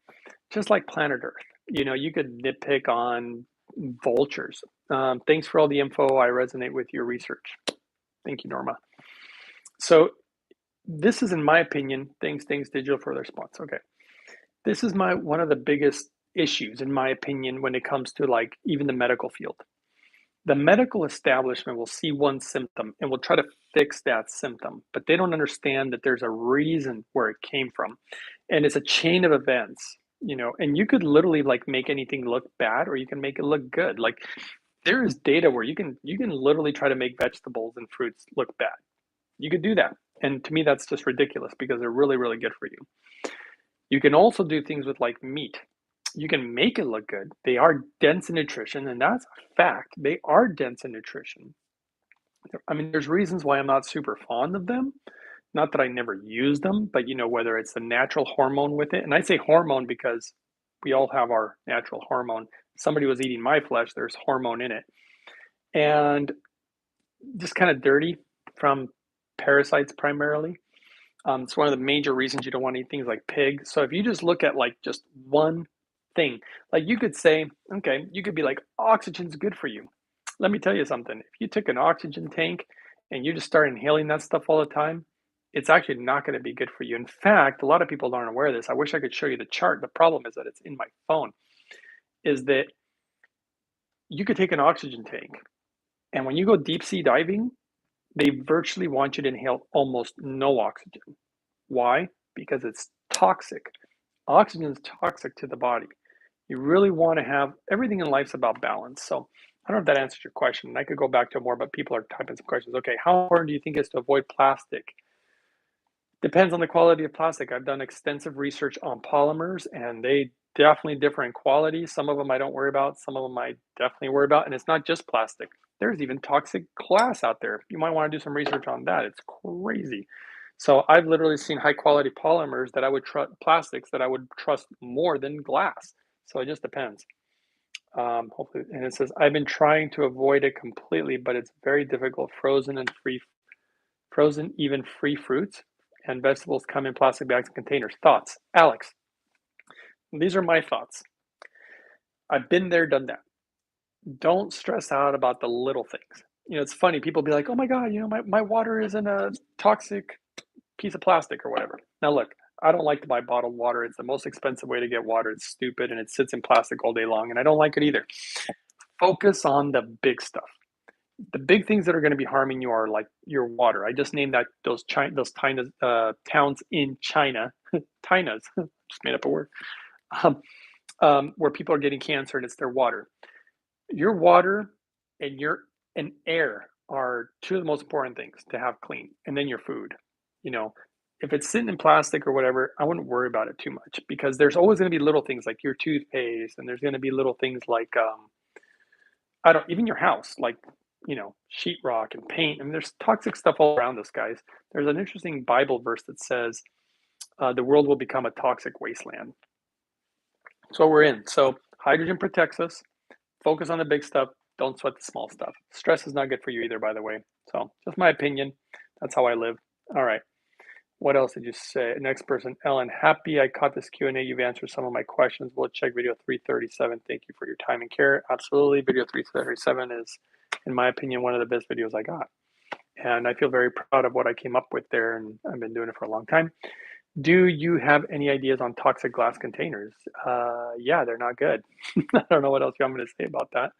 Speaker 1: Just like planet Earth, you could nitpick on vultures. Thanks for all the info. I resonate with your research. Thank you, Norma. So this is, in my opinion, things digital for the response. Okay, this is one of the biggest issues, in my opinion, when it comes to like even the medical field. The medical establishment will see one symptom and will try to fix that symptom, but they don't understand that there's a reason where it came from, and it's a chain of events. And you could literally like make anything look bad, or you can make it look good. Like there is data where you can literally try to make vegetables and fruits look bad. You could do that. And to me, that's just ridiculous because they're really, really good for you. You can also do things with like meat. You can make it look good. They are dense in nutrition, and that's a fact. They are dense in nutrition. I mean, there's reasons why I'm not super fond of them. Not that I never use them, but whether it's the natural hormone with it, and I say hormone because we all have our natural hormone. Somebody was eating my flesh, there's hormone in it. And just kind of dirty from parasites primarily. It's one of the major reasons you don't want to eat things like pig. So if you just look at like just one thing, like you could say, okay, you could be like, oxygen's good for you. Let me tell you something. If you took an oxygen tank and you just start inhaling that stuff all the time, it's actually not going to be good for you. In fact, a lot of people aren't aware of this. I wish I could show you the chart. The problem is that it's in my phone, is that you could take an oxygen tank, and when you go deep sea diving, they virtually want you to inhale almost no oxygen. Why? Because it's toxic. Oxygen is toxic to the body. You really want to have everything in life's about balance. So I don't know if that answers your question. And I could go back to more, but people are typing some questions. Okay, how important do you think it is to avoid plastic? Depends on the quality of plastic. I've done extensive research on polymers, and they definitely differ in quality. Some of them I don't worry about. Some of them I definitely worry about. And it's not just plastic. There's even toxic glass out there. You might want to do some research on that. It's crazy. So I've literally seen high quality polymers that I would trust, plastics that I would trust more than glass. So it just depends. Hopefully, and it says, I've been trying to avoid it completely, but it's very difficult. Frozen, even free fruits and vegetables come in plastic bags and containers. Thoughts? Alex, these are my thoughts. I've been there, done that. Don't stress out about the little things. It's funny. People be like, oh my God, my water is in a toxic piece of plastic or whatever. Now look, I don't like to buy bottled water. It's the most expensive way to get water. It's stupid and it sits in plastic all day long, and I don't like it either. Focus on the big stuff. The big things that are going to be harming you are like your water. I just named that those China towns in China, Tinas, just made up a word, um, where people are getting cancer, and it's their water. Your water and your and air are two of the most important things to have clean, and then your food. You know, if it's sitting in plastic or whatever, I wouldn't worry about it too much, because there's always going to be little things like your toothpaste, and there's going to be little things like I don't even your house, like, sheetrock and paint. I mean, there's toxic stuff all around us, guys. There's an interesting Bible verse that says the world will become a toxic wasteland. So we're in. So hydrogen protects us. Focus on the big stuff. Don't sweat the small stuff. Stress is not good for you either, by the way. So just my opinion. That's how I live. All right. What else did you say? Next person, Ellen. Happy I caught this Q&A. You've answered some of my questions. We'll check video 337. Thank you for your time and care. Absolutely. Video 337 is, in my opinion, one of the best videos I got. And I feel very proud of what I came up with there, and I've been doing it for a long time. Do you have any ideas on toxic glass containers? Yeah, they're not good. I don't know what else you want me to say about that.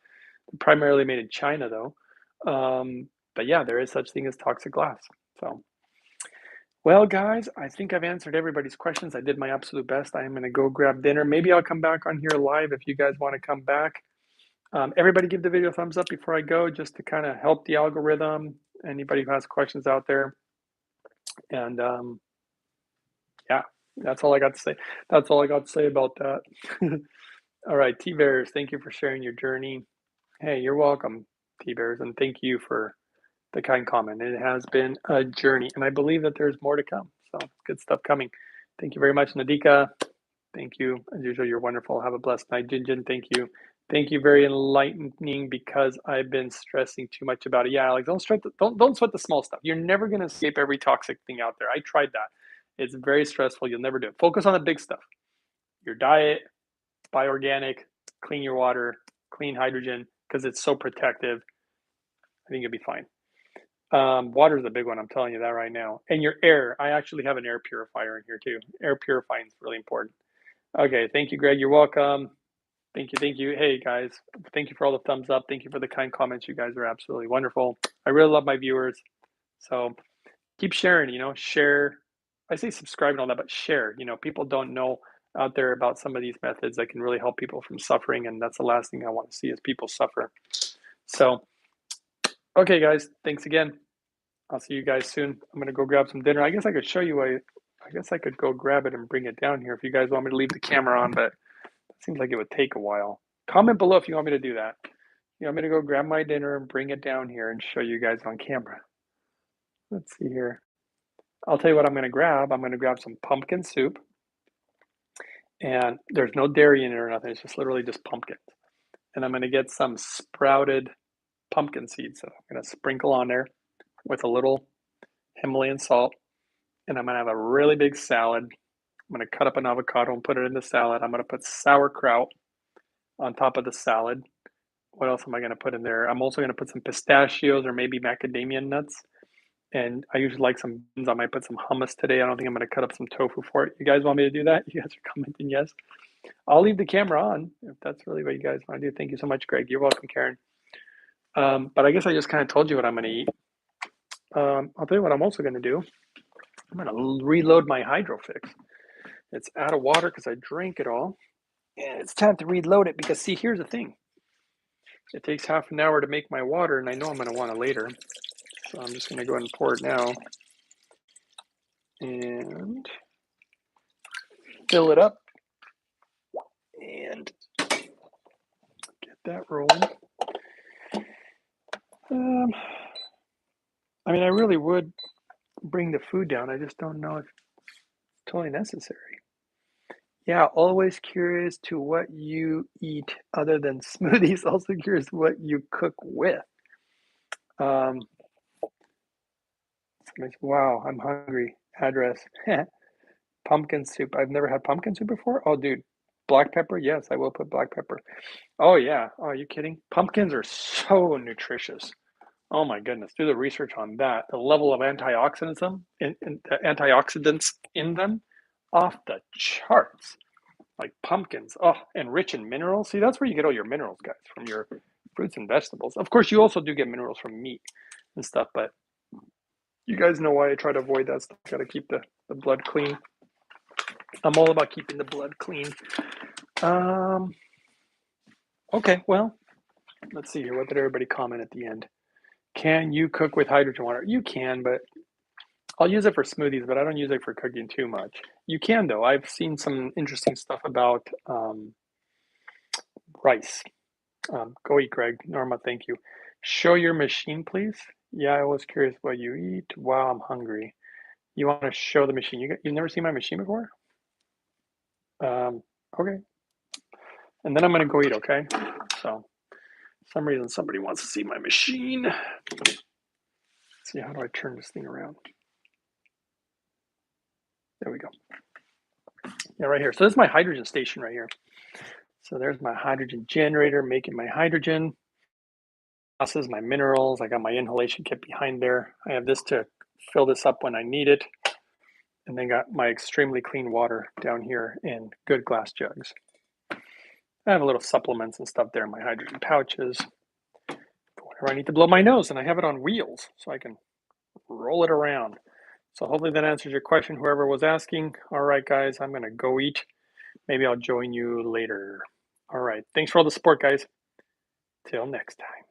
Speaker 1: They're primarily made in China, though. But yeah, there is such thing as toxic glass. So, well, guys, I think I've answered everybody's questions. I did my absolute best. I am going to go grab dinner. Maybe I'll come back on here live if you guys want to come back. Everybody give the video a thumbs up before I go, just to kind of help the algorithm. Anybody who has questions out there. And yeah, that's all I got to say. That's all I got to say about that. All right, T-Bears, thank you for sharing your journey. Hey, you're welcome, T-Bears, and thank you for the kind comment. It has been a journey, and I believe that there's more to come. So good stuff coming. Thank you very much, Nadika. Thank you. As usual, you're wonderful. Have a blessed night. Jinjin, thank you. Thank you, very enlightening, because I've been stressing too much about it. Yeah, Alex, don't sweat the small stuff. You're never going to escape every toxic thing out there. I tried that. It's very stressful. You'll never do it. Focus on the big stuff. Your diet, buy organic, clean your water, clean hydrogen, because it's so protective. I think you'll be fine. Water is a big one. I'm telling you that right now. And your air. I actually have an air purifier in here too. Air purifying is really important. Okay. Thank you, Greg. You're welcome. Thank you. Thank you. Hey, guys. Thank you for all the thumbs up. Thank you for the kind comments. You guys are absolutely wonderful. I really love my viewers. So keep sharing, share. I say subscribe and all that, but share. People don't know out there about some of these methods that can really help people from suffering. And that's the last thing I want to see is people suffer. So, okay, guys. Thanks again. I'll see you guys soon. I'm going to go grab some dinner. I guess I could show you I guess I could go grab it and bring it down here if you guys want me to leave the camera on, but it seems like it would take a while. Comment below if you want me to do that. You want me to go grab my dinner and bring it down here and show you guys on camera. Let's see here. I'll tell you what I'm going to grab. I'm going to grab some pumpkin soup. And there's no dairy in it or nothing. It's just literally just pumpkin. And I'm going to get some sprouted pumpkin seeds that I'm going to sprinkle on there with a little Himalayan salt. And I'm going to have a really big salad. I'm going to cut up an avocado and put it in the salad. I'm going to put sauerkraut on top of the salad. What else am I going to put in there? I'm also going to put some pistachios or maybe macadamia nuts. And I usually like some beans. I might put some hummus today. I don't think I'm going to cut up some tofu for it. You guys want me to do that? You guys are commenting yes. I'll leave the camera on if that's really what you guys want to do. Thank you so much, Greg. You're welcome, Karen. But I guess I just kind of told you what I'm going to eat. I'll tell you what I'm also going to do. I'm going to reload my Hydrofix. It's out of water because I drank it all. And it's time to reload it because, see, here's the thing. It takes half an hour to make my water, and I know I'm going to want it later. So I'm just going to go ahead and pour it now. And fill it up. And get that rolling. I mean, I really would bring the food down. I just don't know if it's totally necessary. Yeah, always curious to what you eat other than smoothies. Also curious what you cook with. Wow, I'm hungry. Address. Pumpkin soup. I've never had pumpkin soup before. Oh, dude. Black pepper? Yes, I will put black pepper. Oh, yeah. Oh, are you kidding? Pumpkins are so nutritious. Oh, my goodness. Do the research on that. The level of antioxidants in them off the charts, like pumpkins. Oh, and rich in minerals. See, that's where you get all your minerals, guys, from your fruits and vegetables. Of course, you also do get minerals from meat and stuff, but you guys know why I try to avoid that stuff. Got to keep the blood clean. I'm all about keeping the blood clean. Okay, well, let's see here. What did everybody comment at the end? Can you cook with hydrogen water? You can, but I'll use it for smoothies, but I don't use it for cooking too much. You can, though. I've seen some interesting stuff about rice. Go eat, Greg. Norma, thank you. Show your machine, please. Yeah, I was curious what you eat. Wow, I'm hungry. You want to show the machine? You've never seen my machine before? Okay. And then I'm going to go eat, okay? So, for some reason, somebody wants to see my machine. Let's see, how do I turn this thing around? There we go. Yeah, right here. So this is my hydrogen station right here. So there's my hydrogen generator making my hydrogen. This is my minerals. I got my inhalation kit behind there. I have this to fill this up when I need it. And then got my extremely clean water down here in good glass jugs. I have a little supplements and stuff there in my hydrogen pouches. Whenever I need to blow my nose, and I have it on wheels so I can roll it around. So hopefully that answers your question, whoever was asking. All right, guys, I'm going to go eat. Maybe I'll join you later. All right. Thanks for all the support, guys. Till next time.